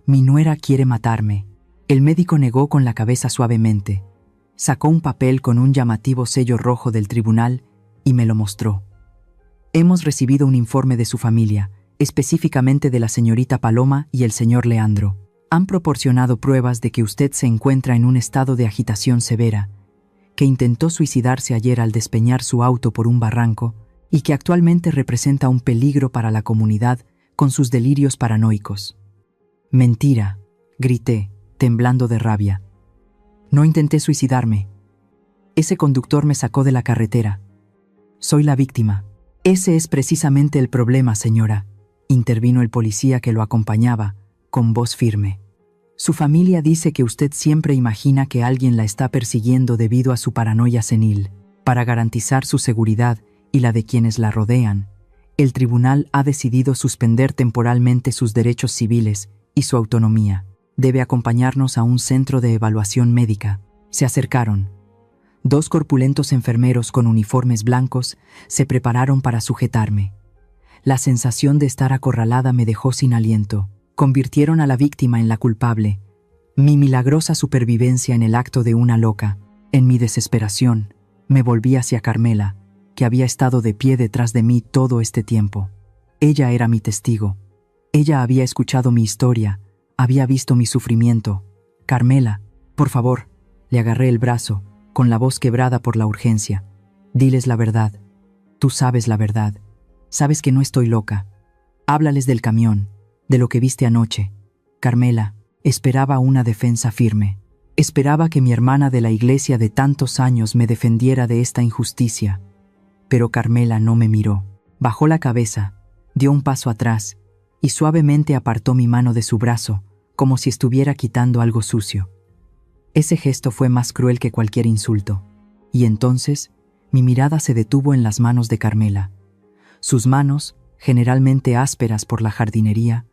Mi nuera quiere matarme». El médico negó con la cabeza suavemente. Sacó un papel con un llamativo sello rojo del tribunal y me lo mostró. «Hemos recibido un informe de su familia, específicamente de la señorita Paloma y el señor Leandro. Han proporcionado pruebas de que usted se encuentra en un estado de agitación severa, que intentó suicidarse ayer al despeñar su auto por un barranco y que actualmente representa un peligro para la comunidad con sus delirios paranoicos». «Mentira», grité, temblando de rabia. «No intenté suicidarme. Ese conductor me sacó de la carretera. Soy la víctima». «Ese es precisamente el problema, señora», intervino el policía que lo acompañaba, con voz firme. «Su familia dice que usted siempre imagina que alguien la está persiguiendo debido a su paranoia senil. Para garantizar su seguridad y la de quienes la rodean, el tribunal ha decidido suspender temporalmente sus derechos civiles y su autonomía. Debe acompañarnos a un centro de evaluación médica». Se acercaron. 2 corpulentos enfermeros con uniformes blancos se prepararon para sujetarme. La sensación de estar acorralada me dejó sin aliento. Convirtieron a la víctima en la culpable. Mi milagrosa supervivencia en el acto de una loca. En mi desesperación, me volví hacia Carmela, que había estado de pie detrás de mí todo este tiempo. Ella era mi testigo. Ella había escuchado mi historia, había visto mi sufrimiento. «Carmela, por favor», le agarré el brazo, con la voz quebrada por la urgencia. «Diles la verdad. Tú sabes la verdad. Sabes que no estoy loca. Háblales del camión, de lo que viste anoche». Carmela esperaba una defensa firme. Esperaba que mi hermana de la iglesia de tantos años me defendiera de esta injusticia. Pero Carmela no me miró. Bajó la cabeza, dio un paso atrás y suavemente apartó mi mano de su brazo, como si estuviera quitando algo sucio. Ese gesto fue más cruel que cualquier insulto. Y entonces, mi mirada se detuvo en las manos de Carmela. Sus manos, generalmente ásperas por la jardinería,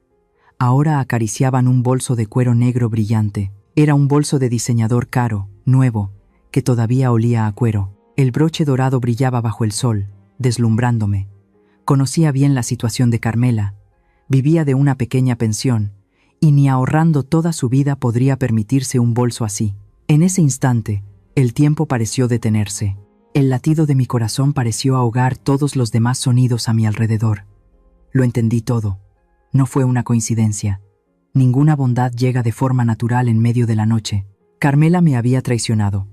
ahora acariciaban un bolso de cuero negro brillante. Era un bolso de diseñador caro, nuevo, que todavía olía a cuero. El broche dorado brillaba bajo el sol, deslumbrándome. Conocía bien la situación de Carmela. Vivía de una pequeña pensión, y ni ahorrando toda su vida podría permitirse un bolso así. En ese instante, el tiempo pareció detenerse. El latido de mi corazón pareció ahogar todos los demás sonidos a mi alrededor. Lo entendí todo. No fue una coincidencia. Ninguna bondad llega de forma natural en medio de la noche. Carmela me había traicionado.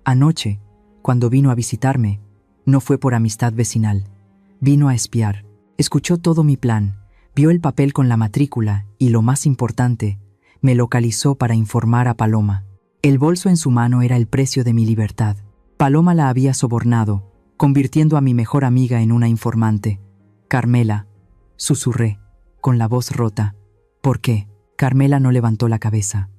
Anoche, cuando vino a visitarme, no fue por amistad vecinal. Vino a espiar. Escuchó todo mi plan. Vio el papel con la matrícula y, lo más importante, me localizó para informar a Paloma. El bolso en su mano era el precio de mi libertad. Paloma la había sobornado, convirtiendo a mi mejor amiga en una informante. «Carmela», susurré, con la voz rota. «¿Por qué?». Carmela no levantó la cabeza,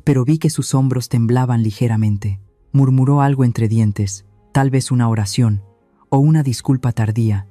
pero vi que sus hombros temblaban ligeramente. Murmuró algo entre dientes, tal vez una oración o una disculpa tardía,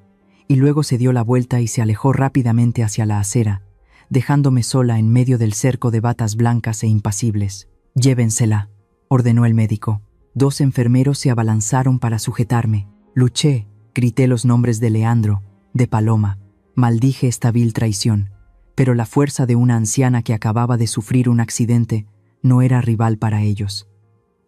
y luego se dio la vuelta y se alejó rápidamente hacia la acera, dejándome sola en medio del cerco de batas blancas e impasibles. «Llévensela», ordenó el médico. 2 enfermeros se abalanzaron para sujetarme. Luché, grité los nombres de Leandro, de Paloma. Maldije esta vil traición, pero la fuerza de una anciana que acababa de sufrir un accidente no era rival para ellos.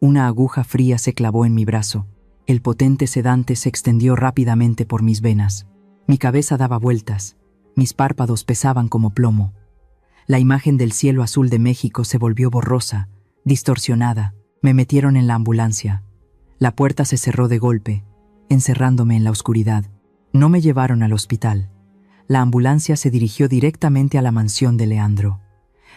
Una aguja fría se clavó en mi brazo. El potente sedante se extendió rápidamente por mis venas. Mi cabeza daba vueltas, mis párpados pesaban como plomo. La imagen del cielo azul de México se volvió borrosa, distorsionada. Me metieron en la ambulancia. La puerta se cerró de golpe, encerrándome en la oscuridad. No me llevaron al hospital. La ambulancia se dirigió directamente a la mansión de Leandro.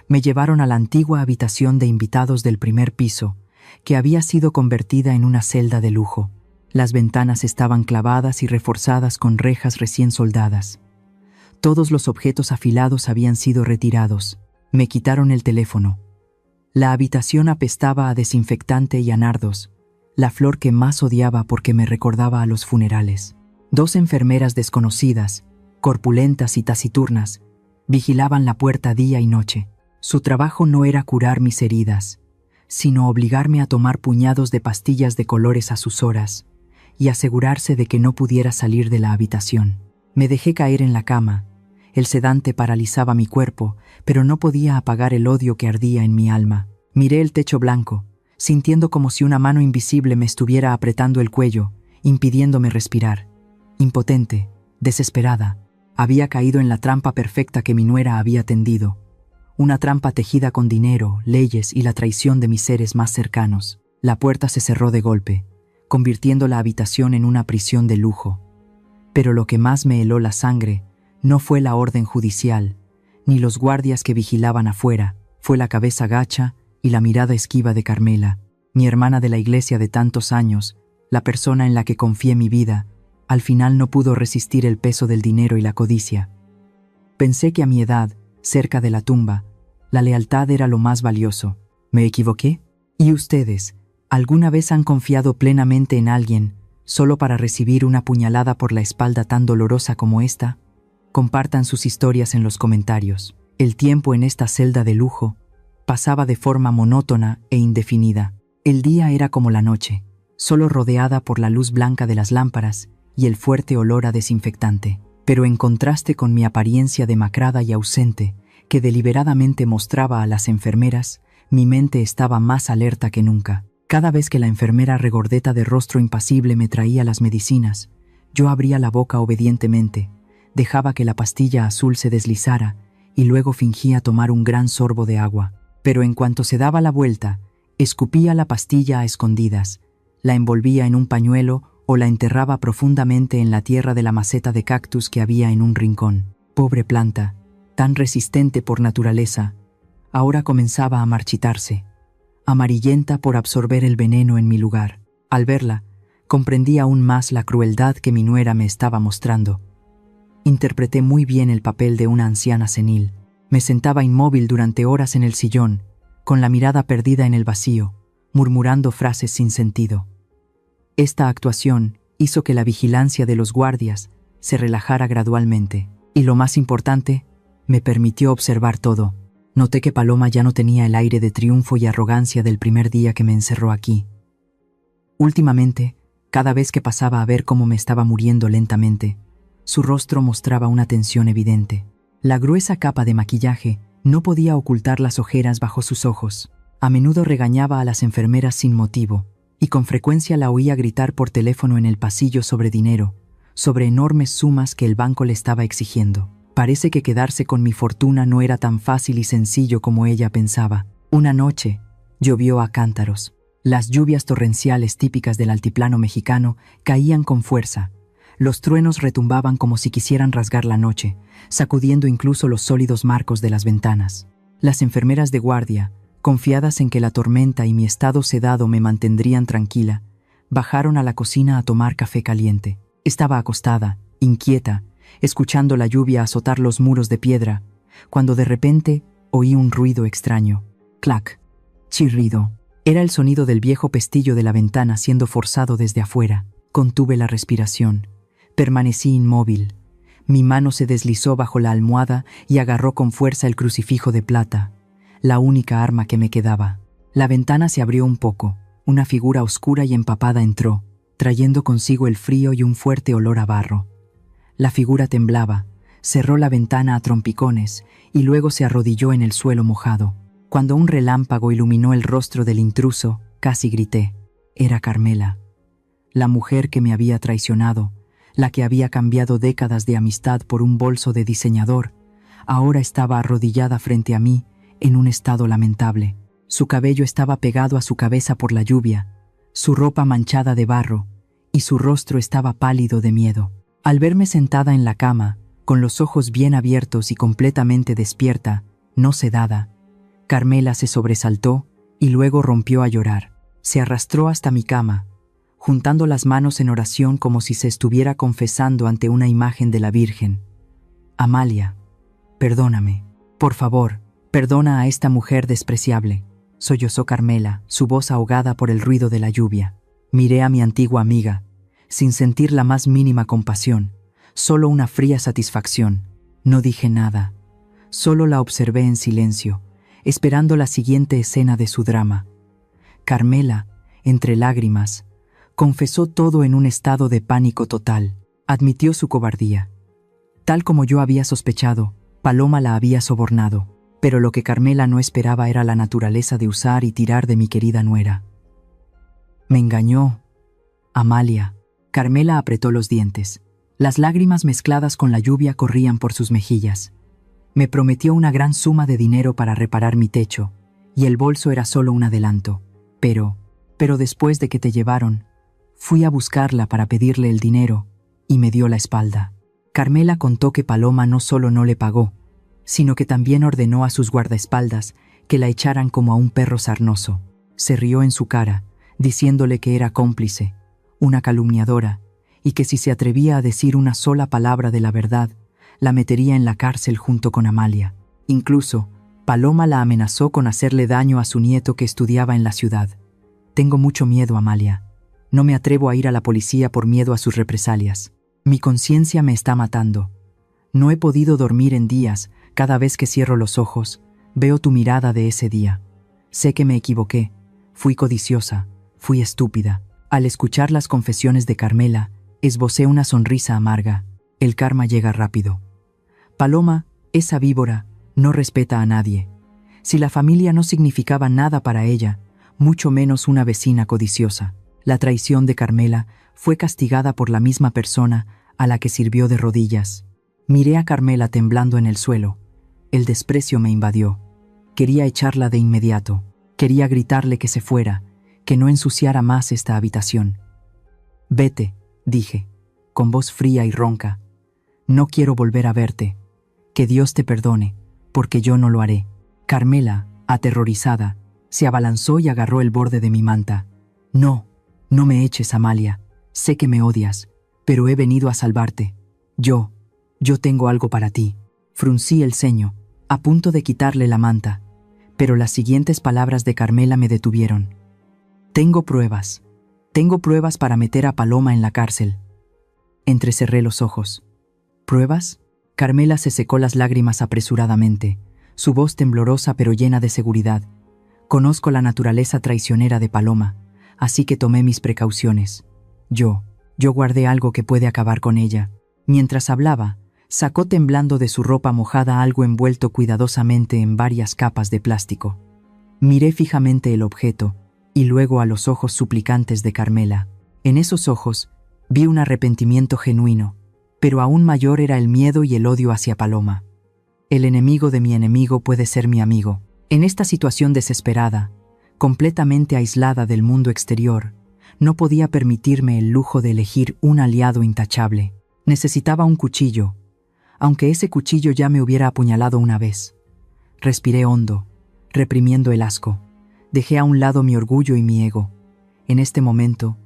Me llevaron a la antigua habitación de invitados del primer piso, que había sido convertida en una celda de lujo. Las ventanas estaban clavadas y reforzadas con rejas recién soldadas. Todos los objetos afilados habían sido retirados. Me quitaron el teléfono. La habitación apestaba a desinfectante y a nardos. la flor que más odiaba porque me recordaba a los funerales. 2 enfermeras desconocidas, corpulentas y taciturnas, vigilaban la puerta día y noche. Su trabajo no era curar mis heridas, sino obligarme a tomar puñados de pastillas de colores a sus horas y asegurarse de que no pudiera salir de la habitación. Me dejé caer en la cama. El sedante paralizaba mi cuerpo, pero no podía apagar el odio que ardía en mi alma. Miré el techo blanco, sintiendo como si una mano invisible me estuviera apretando el cuello, impidiéndome respirar. Impotente, desesperada, había caído en la trampa perfecta que mi nuera había tendido. Una trampa tejida con dinero, leyes y la traición de mis seres más cercanos. La puerta se cerró de golpe, convirtiendo la habitación en una prisión de lujo. Pero lo que más me heló la sangre no fue la orden judicial, ni los guardias que vigilaban afuera, fue la cabeza gacha y la mirada esquiva de Carmela, mi hermana de la iglesia de tantos años, la persona en la que confié mi vida. Al final no pudo resistir el peso del dinero y la codicia. Pensé que a mi edad, cerca de la tumba, la lealtad era lo más valioso. ¿Me equivoqué? ¿Y ustedes, alguna vez han confiado plenamente en alguien solo para recibir una puñalada por la espalda tan dolorosa como esta? Compartan sus historias en los comentarios. El tiempo en esta celda de lujo pasaba de forma monótona e indefinida. El día era como la noche, solo rodeada por la luz blanca de las lámparas y el fuerte olor a desinfectante. Pero en contraste con mi apariencia demacrada y ausente, que deliberadamente mostraba a las enfermeras, mi mente estaba más alerta que nunca. Cada vez que la enfermera regordeta de rostro impasible me traía las medicinas, yo abría la boca obedientemente, dejaba que la pastilla azul se deslizara y luego fingía tomar un gran sorbo de agua. Pero en cuanto se daba la vuelta, escupía la pastilla a escondidas, la envolvía en un pañuelo o la enterraba profundamente en la tierra de la maceta de cactus que había en un rincón. Pobre planta, tan resistente por naturaleza, ahora comenzaba a marchitarse, amarillenta por absorber el veneno en mi lugar. Al verla, comprendí aún más la crueldad que mi nuera me estaba mostrando. Interpreté muy bien el papel de una anciana senil. Me sentaba inmóvil durante horas en el sillón, con la mirada perdida en el vacío, murmurando frases sin sentido. Esta actuación hizo que la vigilancia de los guardias se relajara gradualmente, y lo más importante, me permitió observar todo. Noté que Paloma ya no tenía el aire de triunfo y arrogancia del primer día que me encerró aquí. Últimamente, cada vez que pasaba a ver cómo me estaba muriendo lentamente, su rostro mostraba una tensión evidente. La gruesa capa de maquillaje no podía ocultar las ojeras bajo sus ojos. A menudo regañaba a las enfermeras sin motivo, y con frecuencia la oía gritar por teléfono en el pasillo sobre dinero, sobre enormes sumas que el banco le estaba exigiendo. Parece que quedarse con mi fortuna no era tan fácil y sencillo como ella pensaba. Una noche, llovió a cántaros. Las lluvias torrenciales típicas del altiplano mexicano caían con fuerza. Los truenos retumbaban como si quisieran rasgar la noche, sacudiendo incluso los sólidos marcos de las ventanas. Las enfermeras de guardia, confiadas en que la tormenta y mi estado sedado me mantendrían tranquila, bajaron a la cocina a tomar café caliente. Estaba acostada, inquieta, escuchando la lluvia azotar los muros de piedra, cuando de repente oí un ruido extraño. Clac, chirrido. Era el sonido del viejo pestillo de la ventana siendo forzado desde afuera. Contuve la respiración. Permanecí inmóvil. Mi mano se deslizó bajo la almohada y agarró con fuerza el crucifijo de plata, la única arma que me quedaba. La ventana se abrió un poco. Una figura oscura y empapada entró, trayendo consigo el frío y un fuerte olor a barro. La figura temblaba, cerró la ventana a trompicones y luego se arrodilló en el suelo mojado. Cuando un relámpago iluminó el rostro del intruso, casi grité. Era Carmela, la mujer que me había traicionado, la que había cambiado décadas de amistad por un bolso de diseñador. Ahora estaba arrodillada frente a mí, en un estado lamentable. Su cabello estaba pegado a su cabeza por la lluvia, su ropa manchada de barro, y su rostro estaba pálido de miedo. Al verme sentada en la cama, con los ojos bien abiertos y completamente despierta, no sedada, Carmela se sobresaltó y luego rompió a llorar. Se arrastró hasta mi cama, juntando las manos en oración como si se estuviera confesando ante una imagen de la Virgen. Amalia, perdóname. Por favor, perdona a esta mujer despreciable, sollozó Carmela, su voz ahogada por el ruido de la lluvia. Miré a mi antigua amiga, sin sentir la más mínima compasión, solo una fría satisfacción. No dije nada, solo la observé en silencio, esperando la siguiente escena de su drama. Carmela, entre lágrimas, confesó todo en un estado de pánico total. Admitió su cobardía. Tal como yo había sospechado, Paloma la había sobornado, pero lo que Carmela no esperaba era la naturaleza de usar y tirar de mi querida nuera. Me engañó, Amalia. Carmela apretó los dientes. Las lágrimas mezcladas con la lluvia corrían por sus mejillas. Me prometió una gran suma de dinero para reparar mi techo, y el bolso era solo un adelanto. Pero después de que te llevaron, fui a buscarla para pedirle el dinero, y me dio la espalda. Carmela contó que Paloma no solo no le pagó, sino que también ordenó a sus guardaespaldas que la echaran como a un perro sarnoso. Se rió en su cara, diciéndole que era cómplice, una calumniadora, y que si se atrevía a decir una sola palabra de la verdad, la metería en la cárcel junto con Amalia. Incluso, Paloma la amenazó con hacerle daño a su nieto que estudiaba en la ciudad. Tengo mucho miedo, Amalia. No me atrevo a ir a la policía por miedo a sus represalias. Mi conciencia me está matando. No he podido dormir en días. Cada vez que cierro los ojos, veo tu mirada de ese día. Sé que me equivoqué. Fui codiciosa. Fui estúpida. Al escuchar las confesiones de Carmela, esbocé una sonrisa amarga. El karma llega rápido. Paloma, esa víbora, no respeta a nadie. Si la familia no significaba nada para ella, mucho menos una vecina codiciosa. La traición de Carmela fue castigada por la misma persona a la que sirvió de rodillas. Miré a Carmela temblando en el suelo. El desprecio me invadió. Quería echarla de inmediato. Quería gritarle que se fuera, que no ensuciara más esta habitación. Vete, dije, con voz fría y ronca. No quiero volver a verte. Que Dios te perdone, porque yo no lo haré. Carmela, aterrorizada, se abalanzó y agarró el borde de mi manta. No, no me eches, Amalia. Sé que me odias, pero he venido a salvarte. Yo tengo algo para ti. Fruncí el ceño, a punto de quitarle la manta, pero las siguientes palabras de Carmela me detuvieron. Tengo pruebas para meter a Paloma en la cárcel. Entrecerré los ojos. ¿Pruebas? Carmela se secó las lágrimas apresuradamente, su voz temblorosa pero llena de seguridad. Conozco la naturaleza traicionera de Paloma, así que tomé mis precauciones. Yo guardé algo que puede acabar con ella. Mientras hablaba, sacó temblando de su ropa mojada algo envuelto cuidadosamente en varias capas de plástico. Miré fijamente el objeto, y luego a los ojos suplicantes de Carmela. En esos ojos vi un arrepentimiento genuino, pero aún mayor era el miedo y el odio hacia Paloma. El enemigo de mi enemigo puede ser mi amigo. En esta situación desesperada, completamente aislada del mundo exterior, no podía permitirme el lujo de elegir un aliado intachable. Necesitaba un cuchillo, aunque ese cuchillo ya me hubiera apuñalado una vez. Respiré hondo, reprimiendo el asco. Dejé a un lado mi orgullo y mi ego. En este momento,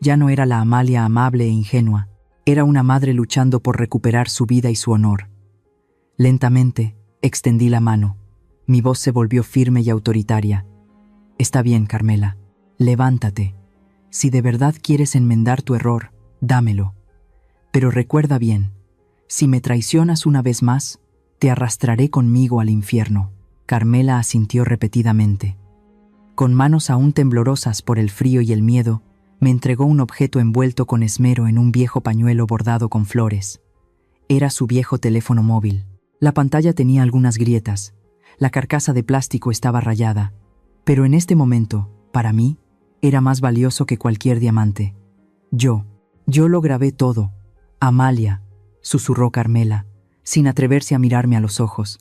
ya no era la Amalia amable e ingenua. Era una madre luchando por recuperar su vida y su honor. Lentamente, extendí la mano. Mi voz se volvió firme y autoritaria. Está bien, Carmela. Levántate. Si de verdad quieres enmendar tu error, dámelo. Pero recuerda bien, si me traicionas una vez más, te arrastraré conmigo al infierno. Carmela asintió repetidamente. Con manos aún temblorosas por el frío y el miedo, me entregó un objeto envuelto con esmero en un viejo pañuelo bordado con flores. Era su viejo teléfono móvil. La pantalla tenía algunas grietas. La carcasa de plástico estaba rayada. Pero en este momento, para mí, era más valioso que cualquier diamante. Yo lo grabé todo. Amalia, susurró Carmela, sin atreverse a mirarme a los ojos.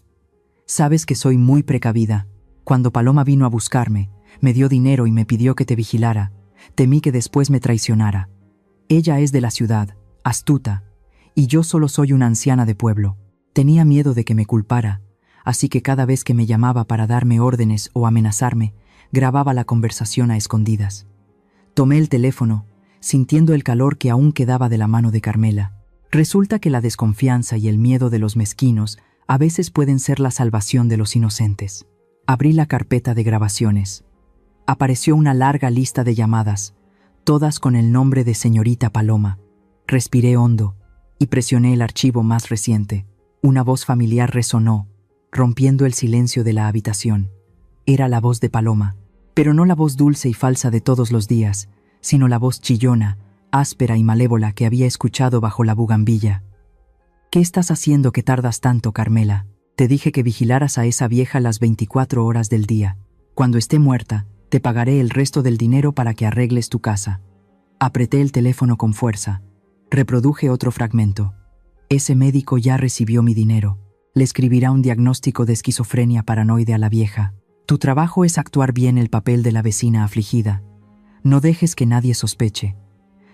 Sabes que soy muy precavida. Cuando Paloma vino a buscarme, me dio dinero y me pidió que te vigilara. Temí que después me traicionara. Ella es de la ciudad, astuta, y yo solo soy una anciana de pueblo. Tenía miedo de que me culpara, así que cada vez que me llamaba para darme órdenes o amenazarme, grababa la conversación a escondidas. Tomé el teléfono, sintiendo el calor que aún quedaba de la mano de Carmela. Resulta que la desconfianza y el miedo de los mezquinos a veces pueden ser la salvación de los inocentes. Abrí la carpeta de grabaciones. Apareció una larga lista de llamadas, todas con el nombre de señorita Paloma. Respiré hondo y presioné el archivo más reciente. Una voz familiar resonó, rompiendo el silencio de la habitación. Era la voz de Paloma, pero no la voz dulce y falsa de todos los días, sino la voz chillona, áspera y malévola que había escuchado bajo la bugambilla. «¿Qué estás haciendo que tardas tanto, Carmela? Te dije que vigilaras a esa vieja las 24 horas del día. Cuando esté muerta, te pagaré el resto del dinero para que arregles tu casa». Apreté el teléfono con fuerza. Reproduje otro fragmento. «Ese médico ya recibió mi dinero. Le escribirá un diagnóstico de esquizofrenia paranoide a la vieja. Tu trabajo es actuar bien el papel de la vecina afligida. No dejes que nadie sospeche.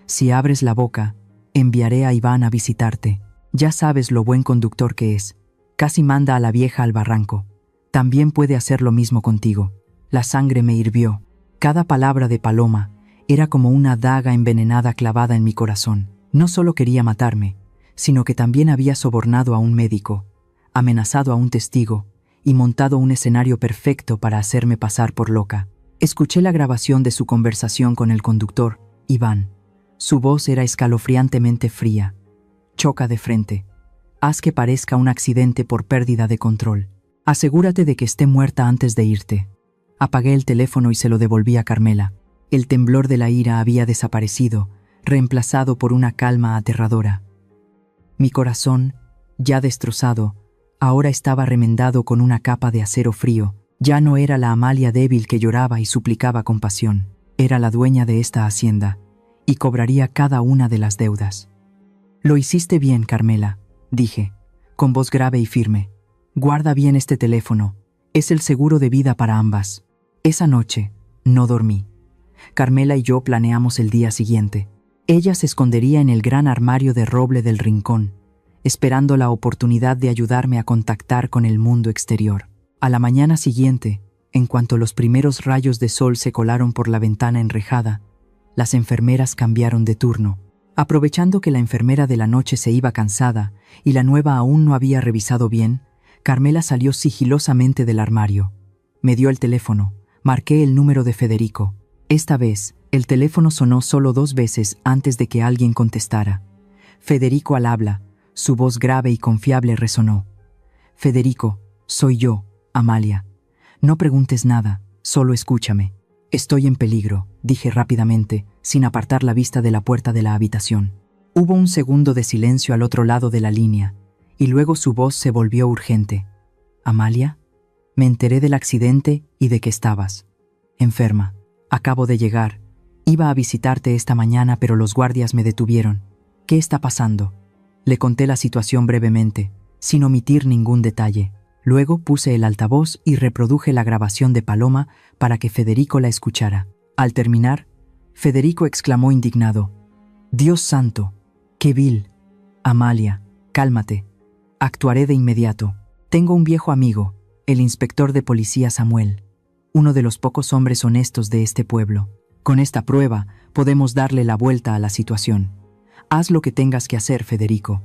Si abres la boca, enviaré a Iván a visitarte. Ya sabes lo buen conductor que es. Casi manda a la vieja al barranco. También puede hacer lo mismo contigo». La sangre me hirvió. Cada palabra de Paloma era como una daga envenenada clavada en mi corazón. No solo quería matarme, sino que también había sobornado a un médico, amenazado a un testigo y montado un escenario perfecto para hacerme pasar por loca. Escuché la grabación de su conversación con el conductor, Iván. Su voz era escalofriantemente fría. «Choca de frente. Haz que parezca un accidente por pérdida de control. Asegúrate de que esté muerta antes de irte». Apagué el teléfono y se lo devolví a Carmela. El temblor de la ira había desaparecido, reemplazado por una calma aterradora. Mi corazón, ya destrozado, ahora estaba remendado con una capa de acero frío. Ya no era la Amalia débil que lloraba y suplicaba compasión. Era la dueña de esta hacienda, y cobraría cada una de las deudas. «Lo hiciste bien, Carmela», dije, con voz grave y firme. «Guarda bien este teléfono. Es el seguro de vida para ambas». Esa noche no dormí. Carmela y yo planeamos el día siguiente. Ella se escondería en el gran armario de roble del rincón, esperando la oportunidad de ayudarme a contactar con el mundo exterior. A la mañana siguiente, en cuanto los primeros rayos de sol se colaron por la ventana enrejada, las enfermeras cambiaron de turno. Aprovechando que la enfermera de la noche se iba cansada y la nueva aún no había revisado bien, Carmela salió sigilosamente del armario. Me dio el teléfono. Marqué el número de Federico. Esta vez, el teléfono sonó solo 2 veces antes de que alguien contestara. Federico al habla. Su voz grave y confiable resonó. «Federico, soy yo, Amalia. No preguntes nada, solo escúchame». «Estoy en peligro», dije rápidamente, sin apartar la vista de la puerta de la habitación. Hubo un segundo de silencio al otro lado de la línea, y luego su voz se volvió urgente. «¿Amalia? Me enteré del accidente y de que estabas enferma. Acabo de llegar. Iba a visitarte esta mañana, pero los guardias me detuvieron. ¿Qué está pasando?». Le conté la situación brevemente, sin omitir ningún detalle. Luego puse el altavoz y reproduje la grabación de Paloma para que Federico la escuchara. Al terminar, Federico exclamó indignado: «Dios santo, qué vil. Amalia, cálmate. Actuaré de inmediato. Tengo un viejo amigo, el inspector de policía Samuel, uno de los pocos hombres honestos de este pueblo. Con esta prueba podemos darle la vuelta a la situación. Haz lo que tengas que hacer, Federico.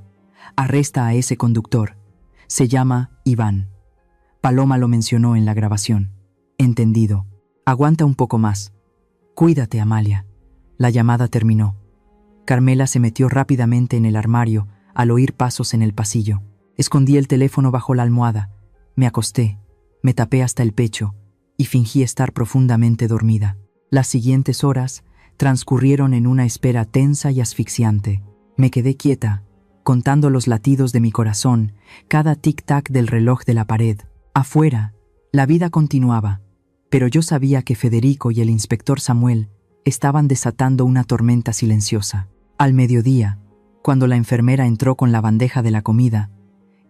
Arresta a ese conductor. Se llama Iván». Paloma lo mencionó en la grabación. «Entendido. Aguanta un poco más. Cuídate, Amalia». La llamada terminó. Carmela se metió rápidamente en el armario al oír pasos en el pasillo. Escondí el teléfono bajo la almohada. Me acosté, me tapé hasta el pecho y fingí estar profundamente dormida. Las siguientes horas transcurrieron en una espera tensa y asfixiante. Me quedé quieta, contando los latidos de mi corazón, cada tic-tac del reloj de la pared. Afuera, la vida continuaba, pero yo sabía que Federico y el inspector Samuel estaban desatando una tormenta silenciosa. Al mediodía, cuando la enfermera entró con la bandeja de la comida,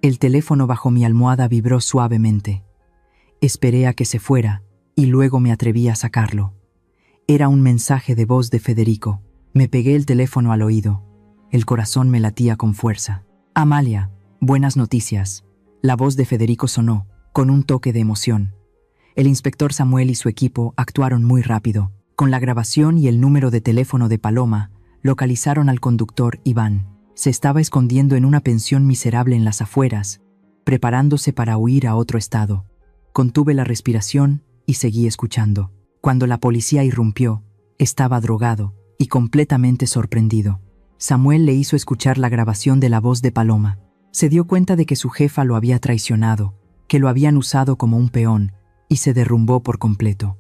el teléfono bajo mi almohada vibró suavemente. Esperé a que se fuera y luego me atreví a sacarlo. Era un mensaje de voz de Federico. Me pegué el teléfono al oído. El corazón me latía con fuerza. «Amalia, buenas noticias». La voz de Federico sonó, con un toque de emoción. El inspector Samuel y su equipo actuaron muy rápido. Con la grabación y el número de teléfono de Paloma, localizaron al conductor Iván. Se estaba escondiendo en una pensión miserable en las afueras, preparándose para huir a otro estado. Contuve la respiración y seguí escuchando. Cuando la policía irrumpió, estaba drogado y completamente sorprendido. Samuel le hizo escuchar la grabación de la voz de Paloma. Se dio cuenta de que su jefa lo había traicionado, que lo habían usado como un peón, y se derrumbó por completo.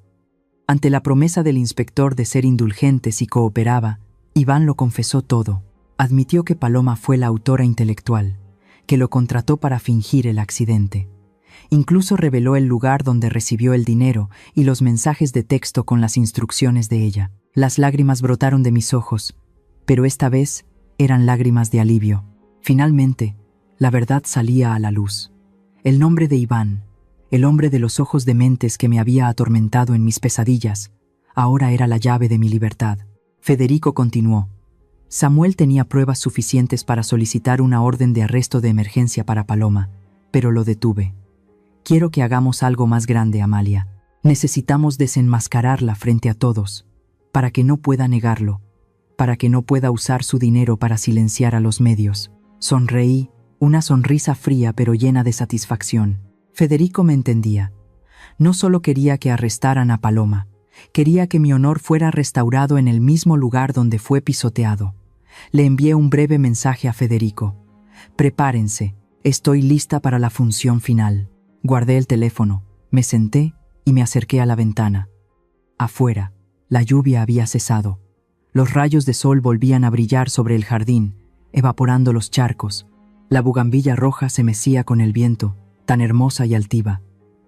Ante la promesa del inspector de ser indulgente si cooperaba, Iván lo confesó todo. Admitió que Paloma fue la autora intelectual, que lo contrató para fingir el accidente. Incluso reveló el lugar donde recibió el dinero y los mensajes de texto con las instrucciones de ella. Las lágrimas brotaron de mis ojos, pero esta vez eran lágrimas de alivio. Finalmente, la verdad salía a la luz. El nombre de Iván, el hombre de los ojos dementes que me había atormentado en mis pesadillas, ahora era la llave de mi libertad. Federico continuó. Samuel tenía pruebas suficientes para solicitar una orden de arresto de emergencia para Paloma, pero lo detuve. Quiero que hagamos algo más grande, Amalia. Necesitamos desenmascararla frente a todos, para que no pueda negarlo, para que no pueda usar su dinero para silenciar a los medios. Sonreí, una sonrisa fría pero llena de satisfacción. Federico me entendía. No solo quería que arrestaran a Paloma, quería que mi honor fuera restaurado en el mismo lugar donde fue pisoteado. Le envié un breve mensaje a Federico. Prepárense, estoy lista para la función final. Guardé el teléfono, me senté y me acerqué a la ventana. Afuera, la lluvia había cesado. Los rayos de sol volvían a brillar sobre el jardín, evaporando los charcos. La bugambilla roja se mecía con el viento, tan hermosa y altiva.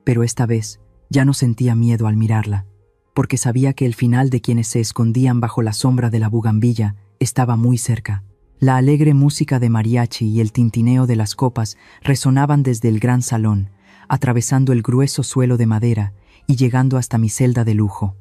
Pero esta vez ya no sentía miedo al mirarla, porque sabía que el final de quienes se escondían bajo la sombra de la bugambilla estaba muy cerca. La alegre música de mariachi y el tintineo de las copas resonaban desde el gran salón, atravesando el grueso suelo de madera y llegando hasta mi celda de lujo.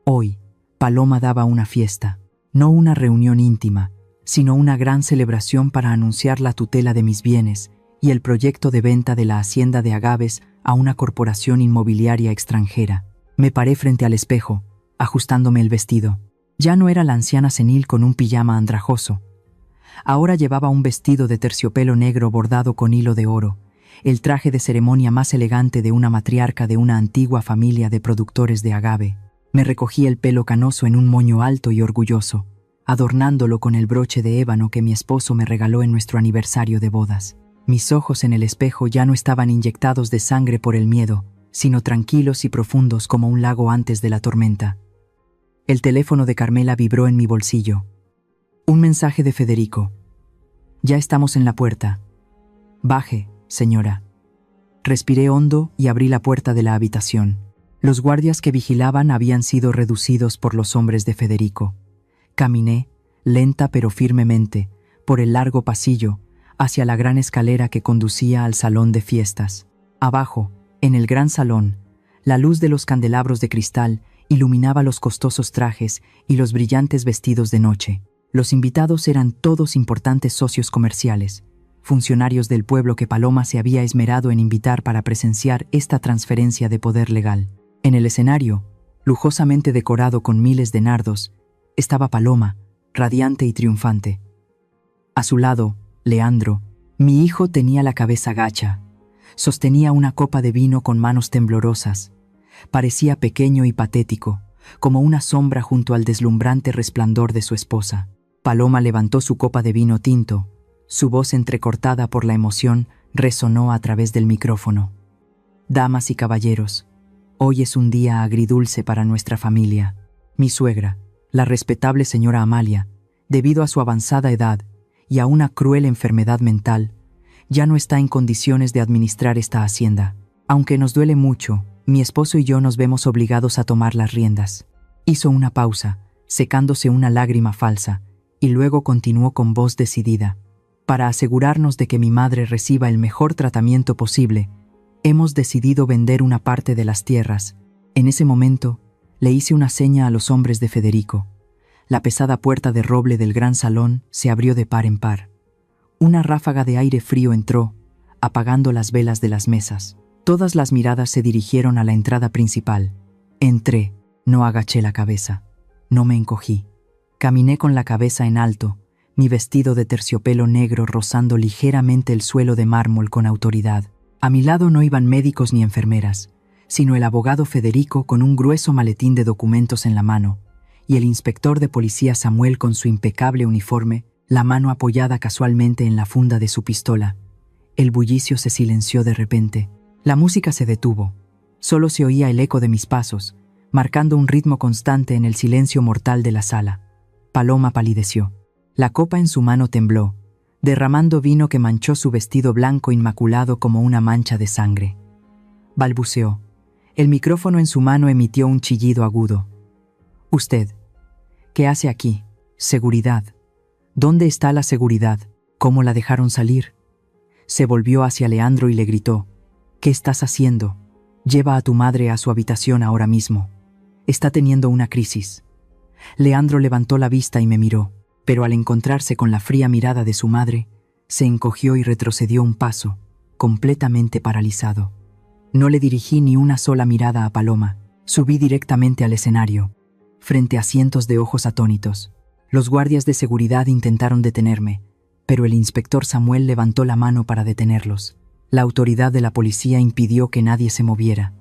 Hoy, Paloma daba una fiesta, no una reunión íntima, sino una gran celebración para anunciar la tutela de mis bienes y el proyecto de venta de la hacienda de Agaves a una corporación inmobiliaria extranjera. Me paré frente al espejo, ajustándome el vestido. Ya no era la anciana senil con un pijama andrajoso. Ahora llevaba un vestido de terciopelo negro bordado con hilo de oro, el traje de ceremonia más elegante de una matriarca de una antigua familia de productores de agave. Me recogí el pelo canoso en un moño alto y orgulloso, adornándolo con el broche de ébano que mi esposo me regaló en nuestro aniversario de bodas. Mis ojos en el espejo ya no estaban inyectados de sangre por el miedo, sino tranquilos y profundos como un lago antes de la tormenta. El teléfono de Carmela vibró en mi bolsillo. Un mensaje de Federico. Ya estamos en la puerta. Baje, señora. Respiré hondo y abrí la puerta de la habitación. Los guardias que vigilaban habían sido reducidos por los hombres de Federico. Caminé, lenta pero firmemente, por el largo pasillo, hacia la gran escalera que conducía al salón de fiestas. Abajo, en el gran salón, la luz de los candelabros de cristal iluminaba los costosos trajes y los brillantes vestidos de noche. Los invitados eran todos importantes socios comerciales, funcionarios del pueblo que Paloma se había esmerado en invitar para presenciar esta transferencia de poder legal. En el escenario, lujosamente decorado con miles de nardos, estaba Paloma, radiante y triunfante. A su lado, Leandro, mi hijo, tenía la cabeza gacha. Sostenía una copa de vino con manos temblorosas. Parecía pequeño y patético, como una sombra junto al deslumbrante resplandor de su esposa. Paloma levantó su copa de vino tinto. Su voz, entrecortada por la emoción, resonó a través del micrófono. Damas y caballeros, hoy es un día agridulce para nuestra familia. Mi suegra, la respetable señora Amalia, debido a su avanzada edad y a una cruel enfermedad mental, ya no está en condiciones de administrar esta hacienda. Aunque nos duele mucho, mi esposo y yo nos vemos obligados a tomar las riendas. Hizo una pausa, secándose una lágrima falsa, y luego continuó con voz decidida. Para asegurarnos de que mi madre reciba el mejor tratamiento posible, hemos decidido vender una parte de las tierras. En ese momento, le hice una seña a los hombres de Federico. La pesada puerta de roble del gran salón se abrió de par en par. Una ráfaga de aire frío entró, apagando las velas de las mesas. Todas las miradas se dirigieron a la entrada principal. Entré, no agaché la cabeza, no me encogí. Caminé con la cabeza en alto, mi vestido de terciopelo negro rozando ligeramente el suelo de mármol con autoridad. A mi lado no iban médicos ni enfermeras, sino el abogado Federico con un grueso maletín de documentos en la mano, y el inspector de policía Samuel con su impecable uniforme, la mano apoyada casualmente en la funda de su pistola. El bullicio se silenció de repente. La música se detuvo. Solo se oía el eco de mis pasos, marcando un ritmo constante en el silencio mortal de la sala. Paloma palideció. La copa en su mano tembló, derramando vino que manchó su vestido blanco inmaculado como una mancha de sangre. Balbuceó. El micrófono en su mano emitió un chillido agudo. «Usted, ¿qué hace aquí? Seguridad. ¿Dónde está la seguridad? ¿Cómo la dejaron salir?» Se volvió hacia Leandro y le gritó: «¿Qué estás haciendo? Lleva a tu madre a su habitación ahora mismo. Está teniendo una crisis». Leandro levantó la vista y me miró, pero al encontrarse con la fría mirada de su madre, se encogió y retrocedió un paso, completamente paralizado. No le dirigí ni una sola mirada a Paloma. Subí directamente al escenario, frente a cientos de ojos atónitos. Los guardias de seguridad intentaron detenerme, pero el inspector Samuel levantó la mano para detenerlos. La autoridad de la policía impidió que nadie se moviera.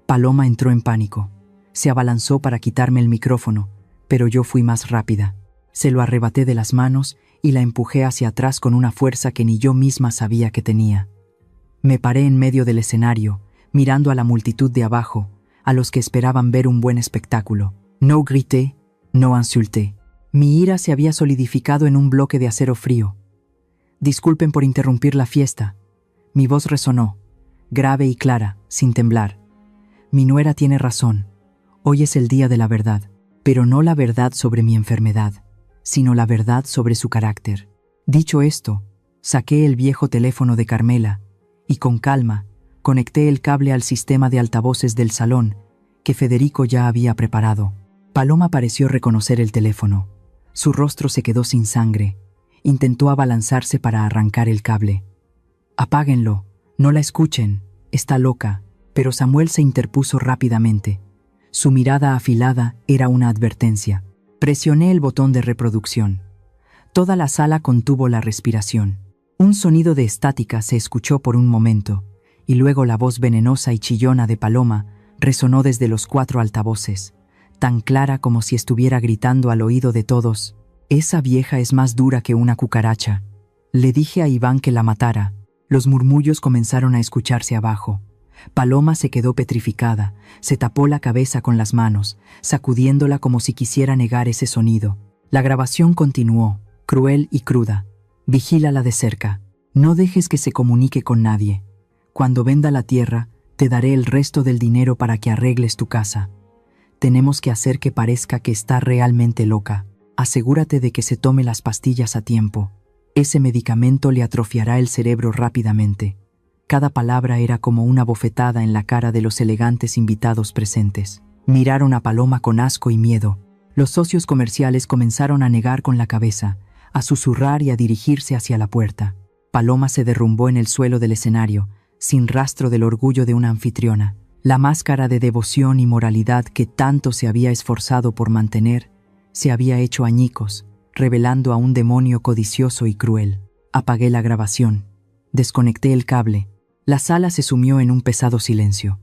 Paloma entró en pánico. Se abalanzó para quitarme el micrófono, pero yo fui más rápida. Se lo arrebaté de las manos y la empujé hacia atrás con una fuerza que ni yo misma sabía que tenía. Me paré en medio del escenario, mirando a la multitud de abajo, a los que esperaban ver un buen espectáculo. No grité, no insulté. Mi ira se había solidificado en un bloque de acero frío. «Disculpen por interrumpir la fiesta». Mi voz resonó, grave y clara, sin temblar. «Mi nuera tiene razón. Hoy es el día de la verdad, pero no la verdad sobre mi enfermedad, sino la verdad sobre su carácter». Dicho esto, saqué el viejo teléfono de Carmela y con calma conecté el cable al sistema de altavoces del salón que Federico ya había preparado. Paloma pareció reconocer el teléfono. Su rostro se quedó sin sangre. Intentó abalanzarse para arrancar el cable. «Apáguenlo, no la escuchen, está loca». Pero Samuel se interpuso rápidamente. Su mirada afilada era una advertencia. Presioné el botón de reproducción. Toda la sala contuvo la respiración. Un sonido de estática se escuchó por un momento, y luego la voz venenosa y chillona de Paloma resonó desde los 4 altavoces, tan clara como si estuviera gritando al oído de todos: «Esa vieja es más dura que una cucaracha». Le dije a Iván que la matara. Los murmullos comenzaron a escucharse abajo. Paloma se quedó petrificada, se tapó la cabeza con las manos, sacudiéndola como si quisiera negar ese sonido. La grabación continuó, cruel y cruda. «Vigílala de cerca. No dejes que se comunique con nadie. Cuando venda la tierra, te daré el resto del dinero para que arregles tu casa. Tenemos que hacer que parezca que está realmente loca. Asegúrate de que se tome las pastillas a tiempo. Ese medicamento le atrofiará el cerebro rápidamente». Cada palabra era como una bofetada en la cara de los elegantes invitados presentes. Miraron a Paloma con asco y miedo. Los socios comerciales comenzaron a negar con la cabeza, a susurrar y a dirigirse hacia la puerta. Paloma se derrumbó en el suelo del escenario, sin rastro del orgullo de una anfitriona. La máscara de devoción y moralidad que tanto se había esforzado por mantener, se había hecho añicos, revelando a un demonio codicioso y cruel. Apagué la grabación. Desconecté el cable. La sala se sumió en un pesado silencio.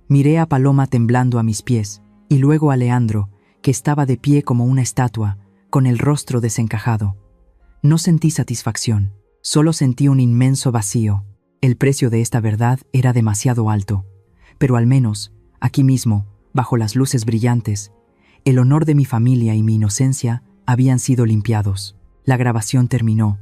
Miré a Paloma temblando a mis pies, y luego a Leandro, que estaba de pie como una estatua, con el rostro desencajado. No sentí satisfacción, solo sentí un inmenso vacío. El precio de esta verdad era demasiado alto, pero al menos, aquí mismo, bajo las luces brillantes, el honor de mi familia y mi inocencia habían sido limpiados. La grabación terminó,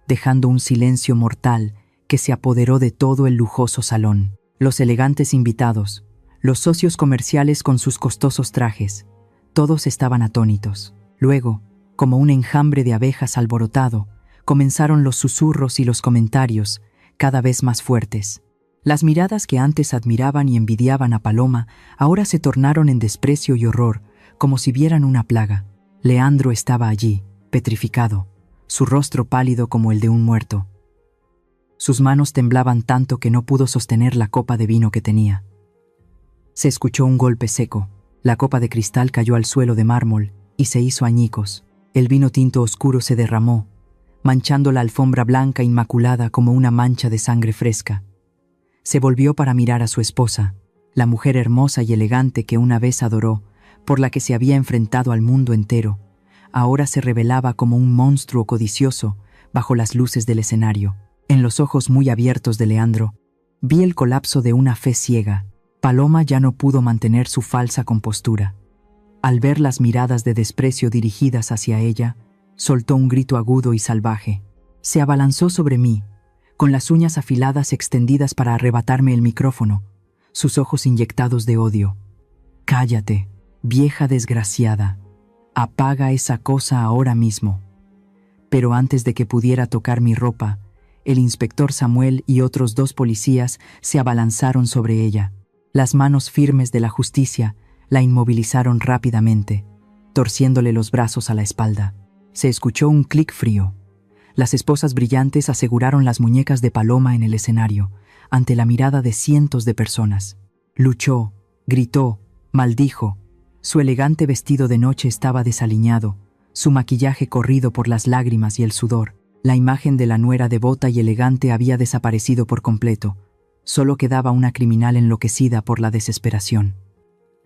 dejando un silencio mortal que se apoderó de todo el lujoso salón. Los elegantes invitados, los socios comerciales con sus costosos trajes, todos estaban atónitos. Luego, como un enjambre de abejas alborotado, comenzaron los susurros y los comentarios, cada vez más fuertes. Las miradas que antes admiraban y envidiaban a Paloma ahora se tornaron en desprecio y horror, como si vieran una plaga. Leandro estaba allí, petrificado, su rostro pálido como el de un muerto. Sus manos temblaban tanto que no pudo sostener la copa de vino que tenía. Se escuchó un golpe seco. La copa de cristal cayó al suelo de mármol y se hizo añicos. El vino tinto oscuro se derramó, manchando la alfombra blanca inmaculada como una mancha de sangre fresca. Se volvió para mirar a su esposa, la mujer hermosa y elegante que una vez adoró, por la que se había enfrentado al mundo entero, ahora se revelaba como un monstruo codicioso bajo las luces del escenario. En los ojos muy abiertos de Leandro, vi el colapso de una fe ciega. Paloma ya no pudo mantener su falsa compostura. Al ver las miradas de desprecio dirigidas hacia ella, soltó un grito agudo y salvaje. Se abalanzó sobre mí, con las uñas afiladas extendidas para arrebatarme el micrófono, sus ojos inyectados de odio. «Cállate, vieja desgraciada. Apaga esa cosa ahora mismo». Pero antes de que pudiera tocar mi ropa, el inspector Samuel y otros 2 policías se abalanzaron sobre ella. Las manos firmes de la justicia la inmovilizaron rápidamente, torciéndole los brazos a la espalda. Se escuchó un clic frío. Las esposas brillantes aseguraron las muñecas de Paloma en el escenario, ante la mirada de cientos de personas. Luchó, gritó, maldijo. Su elegante vestido de noche estaba desaliñado, su maquillaje corrido por las lágrimas y el sudor. La imagen de la nuera devota y elegante había desaparecido por completo. Solo quedaba una criminal enloquecida por la desesperación.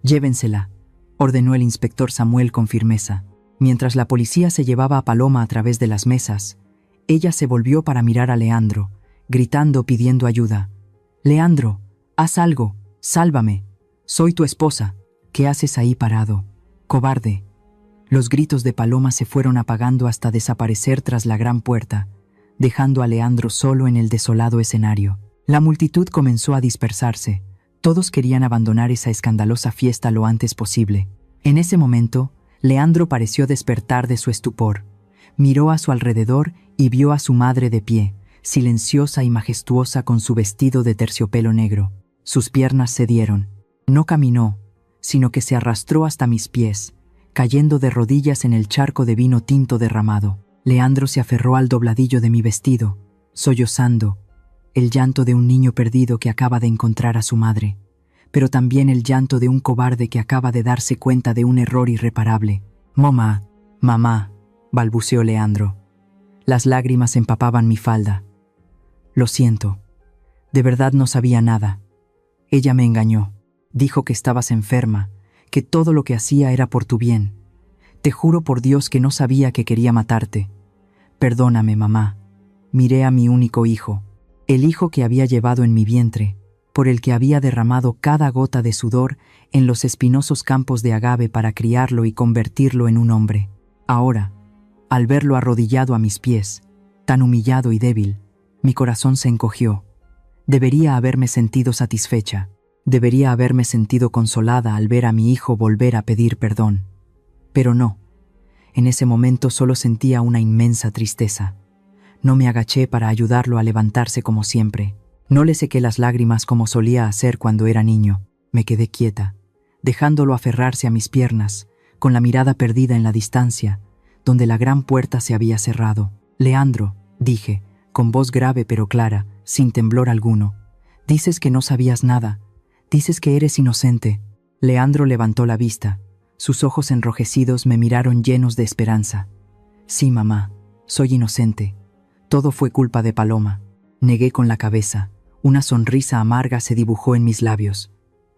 «Llévensela», ordenó el inspector Samuel con firmeza. Mientras la policía se llevaba a Paloma a través de las mesas, ella se volvió para mirar a Leandro, gritando pidiendo ayuda. «Leandro, haz algo, sálvame. Soy tu esposa. ¿Qué haces ahí parado? Cobarde». Los gritos de Paloma se fueron apagando hasta desaparecer tras la gran puerta, dejando a Leandro solo en el desolado escenario. La multitud comenzó a dispersarse. Todos querían abandonar esa escandalosa fiesta lo antes posible. En ese momento, Leandro pareció despertar de su estupor. Miró a su alrededor y vio a su madre de pie, silenciosa y majestuosa con su vestido de terciopelo negro. Sus piernas cedieron. No caminó, sino que se arrastró hasta mis pies, cayendo de rodillas en el charco de vino tinto derramado. Leandro se aferró al dobladillo de mi vestido, sollozando, el llanto de un niño perdido que acaba de encontrar a su madre, pero también el llanto de un cobarde que acaba de darse cuenta de un error irreparable. «Mamá, mamá», balbuceó Leandro. Las lágrimas empapaban mi falda. «Lo siento. De verdad no sabía nada. Ella me engañó. Dijo que estabas enferma, que todo lo que hacía era por tu bien. Te juro por Dios que no sabía que quería matarte. Perdóname, mamá». Miré a mi único hijo, el hijo que había llevado en mi vientre, por el que había derramado cada gota de sudor en los espinosos campos de agave para criarlo y convertirlo en un hombre. Ahora, al verlo arrodillado a mis pies, tan humillado y débil, mi corazón se encogió. Debería haberme sentido satisfecha, debería haberme sentido consolada al ver a mi hijo volver a pedir perdón. Pero no, en ese momento solo sentía una inmensa tristeza. No me agaché para ayudarlo a levantarse como siempre. No le sequé las lágrimas como solía hacer cuando era niño. Me quedé quieta, dejándolo aferrarse a mis piernas, con la mirada perdida en la distancia, donde la gran puerta se había cerrado. «Leandro», dije, con voz grave pero clara, sin temblor alguno, «dices que no sabías nada. Dices que eres inocente». Leandro levantó la vista. Sus ojos enrojecidos me miraron llenos de esperanza. «Sí, mamá, soy inocente. Todo fue culpa de Paloma». Negué con la cabeza. Una sonrisa amarga se dibujó en mis labios.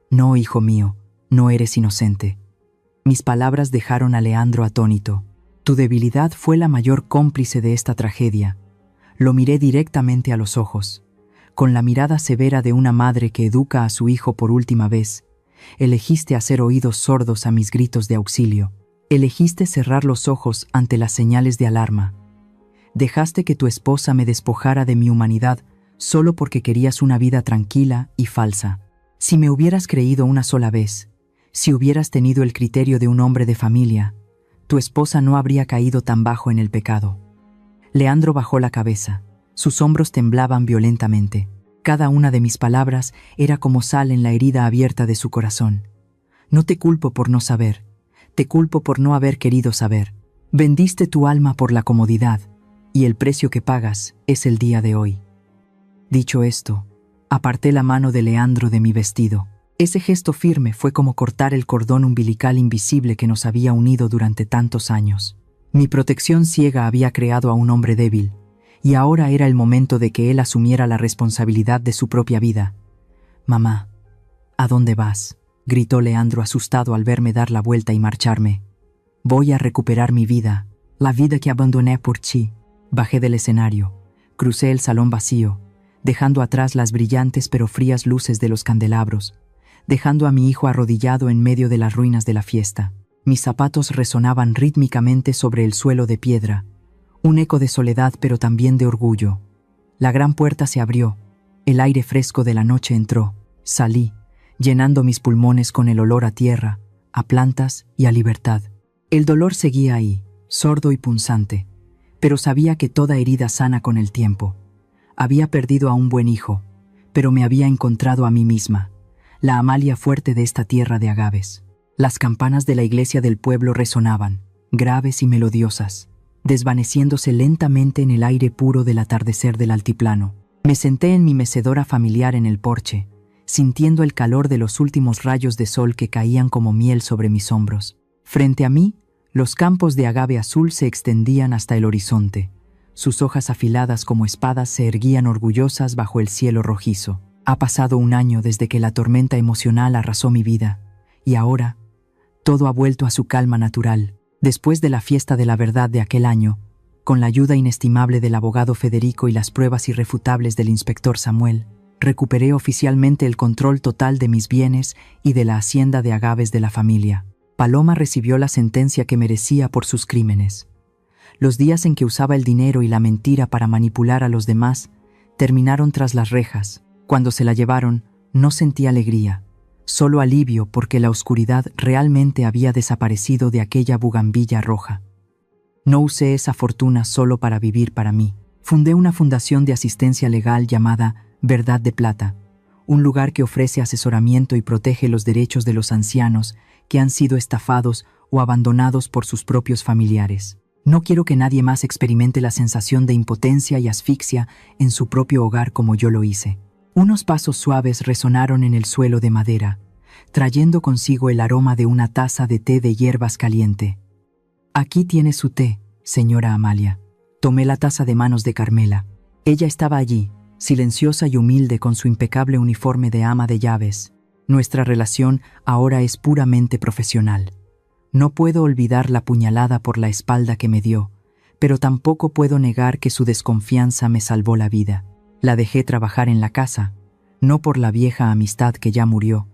«No, hijo mío, no eres inocente». Mis palabras dejaron a Leandro atónito. «Tu debilidad fue la mayor cómplice de esta tragedia». Lo miré directamente a los ojos. Con la mirada severa de una madre que educa a su hijo por última vez, elegiste hacer oídos sordos a mis gritos de auxilio. Elegiste cerrar los ojos ante las señales de alarma. Dejaste que tu esposa me despojara de mi humanidad solo porque querías una vida tranquila y falsa. Si me hubieras creído una sola vez, si hubieras tenido el criterio de un hombre de familia, tu esposa no habría caído tan bajo en el pecado». Leandro bajó la cabeza. Sus hombros temblaban violentamente. Cada una de mis palabras era como sal en la herida abierta de su corazón. «No te culpo por no saber. Te culpo por no haber querido saber. Vendiste tu alma por la comodidad, y el precio que pagas es el día de hoy». Dicho esto, aparté la mano de Leandro de mi vestido. Ese gesto firme fue como cortar el cordón umbilical invisible que nos había unido durante tantos años. Mi protección ciega había creado a un hombre débil, y ahora era el momento de que él asumiera la responsabilidad de su propia vida. «Mamá, ¿a dónde vas?», gritó Leandro asustado al verme dar la vuelta y marcharme. Voy a recuperar mi vida, la vida que abandoné por ti. Bajé del escenario, crucé el salón vacío, dejando atrás las brillantes pero frías luces de los candelabros, dejando a mi hijo arrodillado en medio de las ruinas de la fiesta. Mis zapatos resonaban rítmicamente sobre el suelo de piedra, un eco de soledad pero también de orgullo. La gran puerta se abrió, el aire fresco de la noche entró, salí, llenando mis pulmones con el olor a tierra, a plantas y a libertad. El dolor seguía ahí, sordo y punzante, pero sabía que toda herida sana con el tiempo. Había perdido a un buen hijo, pero me había encontrado a mí misma, la Amalia fuerte de esta tierra de agaves. Las campanas de la iglesia del pueblo resonaban, graves y melodiosas, desvaneciéndose lentamente en el aire puro del atardecer del altiplano. Me senté en mi mecedora familiar en el porche, sintiendo el calor de los últimos rayos de sol que caían como miel sobre mis hombros. Frente a mí, los campos de agave azul se extendían hasta el horizonte. Sus hojas afiladas como espadas se erguían orgullosas bajo el cielo rojizo. Ha pasado un año desde que la tormenta emocional arrasó mi vida, y ahora, todo ha vuelto a su calma natural. Después de la fiesta de la verdad de aquel año, con la ayuda inestimable del abogado Federico y las pruebas irrefutables del inspector Samuel, recuperé oficialmente el control total de mis bienes y de la hacienda de agaves de la familia. Paloma recibió la sentencia que merecía por sus crímenes. Los días en que usaba el dinero y la mentira para manipular a los demás terminaron tras las rejas. Cuando se la llevaron, no sentí alegría, solo alivio porque la oscuridad realmente había desaparecido de aquella bugambilla roja. No usé esa fortuna solo para vivir para mí. Fundé una fundación de asistencia legal llamada Verdad de Plata, un lugar que ofrece asesoramiento y protege los derechos de los ancianos que han sido estafados o abandonados por sus propios familiares. No quiero que nadie más experimente la sensación de impotencia y asfixia en su propio hogar como yo lo hice. Unos pasos suaves resonaron en el suelo de madera, trayendo consigo el aroma de una taza de té de hierbas caliente. Aquí tiene su té, señora Amalia. Tomé la taza de manos de Carmela. Ella estaba allí, silenciosa y humilde con su impecable uniforme de ama de llaves. Nuestra relación ahora es puramente profesional. No puedo olvidar la puñalada por la espalda que me dio, pero tampoco puedo negar que su desconfianza me salvó la vida. La dejé trabajar en la casa, no por la vieja amistad que ya murió,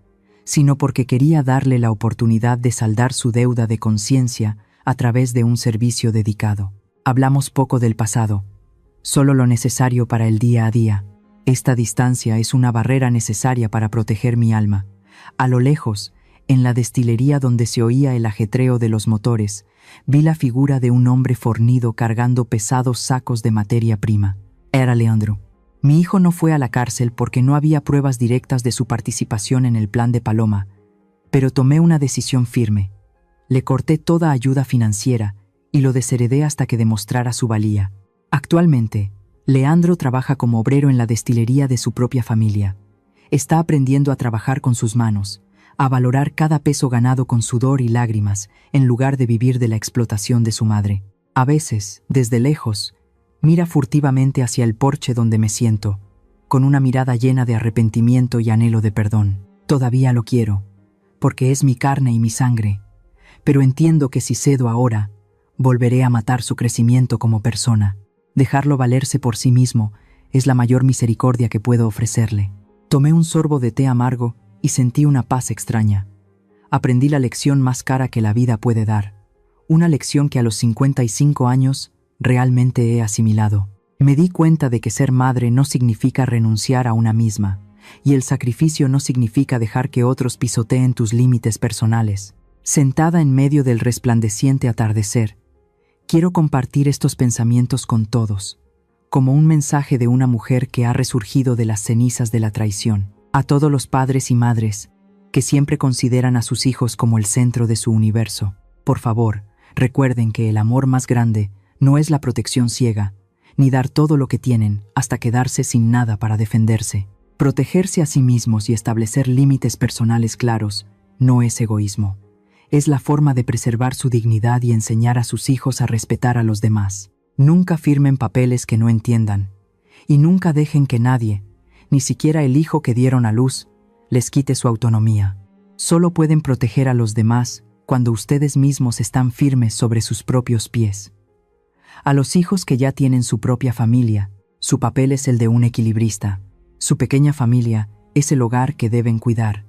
sino porque quería darle la oportunidad de saldar su deuda de conciencia a través de un servicio dedicado. Hablamos poco del pasado, solo lo necesario para el día a día. Esta distancia es una barrera necesaria para proteger mi alma. A lo lejos, en la destilería donde se oía el ajetreo de los motores, vi la figura de un hombre fornido cargando pesados sacos de materia prima. Era Leandro. Mi hijo no fue a la cárcel porque no había pruebas directas de su participación en el plan de Paloma, pero tomé una decisión firme. Le corté toda ayuda financiera y lo desheredé hasta que demostrara su valía. Actualmente, Leandro trabaja como obrero en la destilería de su propia familia. Está aprendiendo a trabajar con sus manos, a valorar cada peso ganado con sudor y lágrimas, en lugar de vivir de la explotación de su madre. A veces, desde lejos, mira furtivamente hacia el porche donde me siento, con una mirada llena de arrepentimiento y anhelo de perdón. Todavía lo quiero, porque es mi carne y mi sangre, pero entiendo que si cedo ahora, volveré a matar su crecimiento como persona. Dejarlo valerse por sí mismo es la mayor misericordia que puedo ofrecerle. Tomé un sorbo de té amargo y sentí una paz extraña. Aprendí la lección más cara que la vida puede dar, una lección que a los 55 años realmente he asimilado. Me di cuenta de que ser madre no significa renunciar a una misma, y el sacrificio no significa dejar que otros pisoteen tus límites personales. Sentada en medio del resplandeciente atardecer, quiero compartir estos pensamientos con todos, como un mensaje de una mujer que ha resurgido de las cenizas de la traición. A todos los padres y madres que siempre consideran a sus hijos como el centro de su universo, por favor, recuerden que el amor más grande no es la protección ciega, ni dar todo lo que tienen hasta quedarse sin nada para defenderse. Protegerse a sí mismos y establecer límites personales claros no es egoísmo. Es la forma de preservar su dignidad y enseñar a sus hijos a respetar a los demás. Nunca firmen papeles que no entiendan, y nunca dejen que nadie, ni siquiera el hijo que dieron a luz, les quite su autonomía. Solo pueden proteger a los demás cuando ustedes mismos están firmes sobre sus propios pies. A los hijos que ya tienen su propia familia, su papel es el de un equilibrista. Su pequeña familia es el hogar que deben cuidar,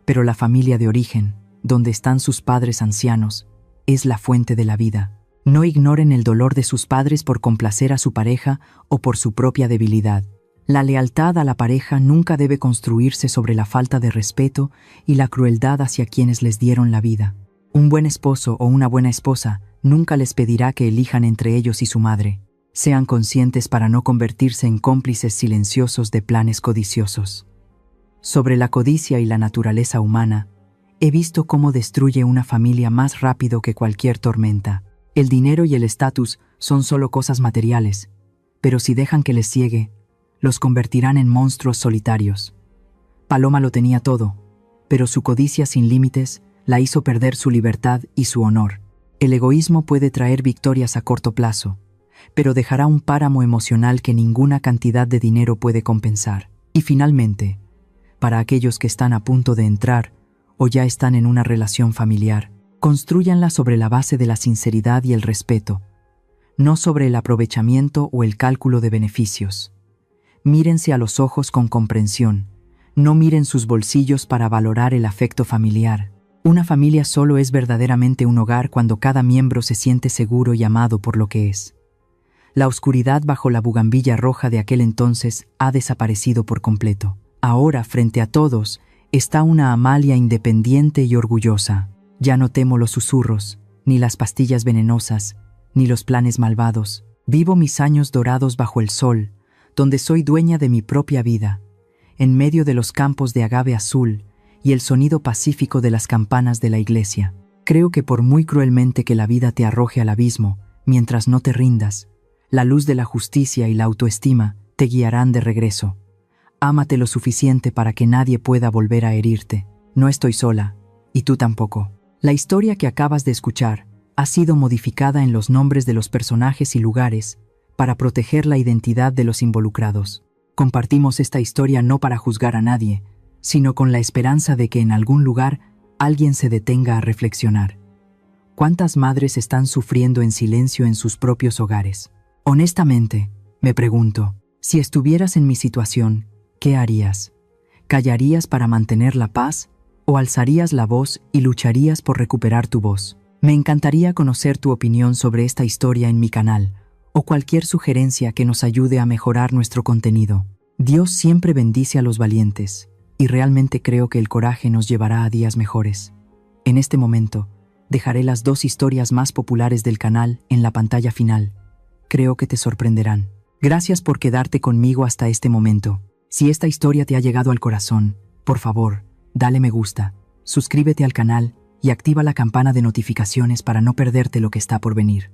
pero la familia de origen, donde están sus padres ancianos, es la fuente de la vida. No ignoren el dolor de sus padres por complacer a su pareja o por su propia debilidad. La lealtad a la pareja nunca debe construirse sobre la falta de respeto y la crueldad hacia quienes les dieron la vida. Un buen esposo o una buena esposa nunca les pedirá que elijan entre ellos y su madre. Sean conscientes para no convertirse en cómplices silenciosos de planes codiciosos. Sobre la codicia y la naturaleza humana, he visto cómo destruye una familia más rápido que cualquier tormenta. El dinero y el estatus son solo cosas materiales, pero si dejan que les ciegue, los convertirán en monstruos solitarios. Paloma lo tenía todo, pero su codicia sin límites la hizo perder su libertad y su honor. El egoísmo puede traer victorias a corto plazo, pero dejará un páramo emocional que ninguna cantidad de dinero puede compensar. Y finalmente, para aquellos que están a punto de entrar o ya están en una relación familiar, constrúyanla sobre la base de la sinceridad y el respeto, no sobre el aprovechamiento o el cálculo de beneficios. Mírense a los ojos con comprensión, no miren sus bolsillos para valorar el afecto familiar. Una familia solo es verdaderamente un hogar cuando cada miembro se siente seguro y amado por lo que es. La oscuridad bajo la bugambilla roja de aquel entonces ha desaparecido por completo. Ahora, frente a todos, está una Amalia independiente y orgullosa. Ya no temo los susurros, ni las pastillas venenosas, ni los planes malvados. Vivo mis años dorados bajo el sol, donde soy dueña de mi propia vida, en medio de los campos de agave azul y el sonido pacífico de las campanas de la iglesia. Creo que por muy cruelmente que la vida te arroje al abismo, mientras no te rindas, la luz de la justicia y la autoestima te guiarán de regreso. Ámate lo suficiente para que nadie pueda volver a herirte. No estoy sola, y tú tampoco. La historia que acabas de escuchar ha sido modificada en los nombres de los personajes y lugares para proteger la identidad de los involucrados. Compartimos esta historia no para juzgar a nadie, sino con la esperanza de que en algún lugar alguien se detenga a reflexionar. ¿Cuántas madres están sufriendo en silencio en sus propios hogares? Honestamente, me pregunto, si estuvieras en mi situación, ¿qué harías? ¿Callarías para mantener la paz o alzarías la voz y lucharías por recuperar tu voz? Me encantaría conocer tu opinión sobre esta historia en mi canal, o cualquier sugerencia que nos ayude a mejorar nuestro contenido. Dios siempre bendice a los valientes, y realmente creo que el coraje nos llevará a días mejores. En este momento, dejaré las 2 historias más populares del canal en la pantalla final. Creo que te sorprenderán. Gracias por quedarte conmigo hasta este momento. Si esta historia te ha llegado al corazón, por favor, dale me gusta, suscríbete al canal y activa la campana de notificaciones para no perderte lo que está por venir.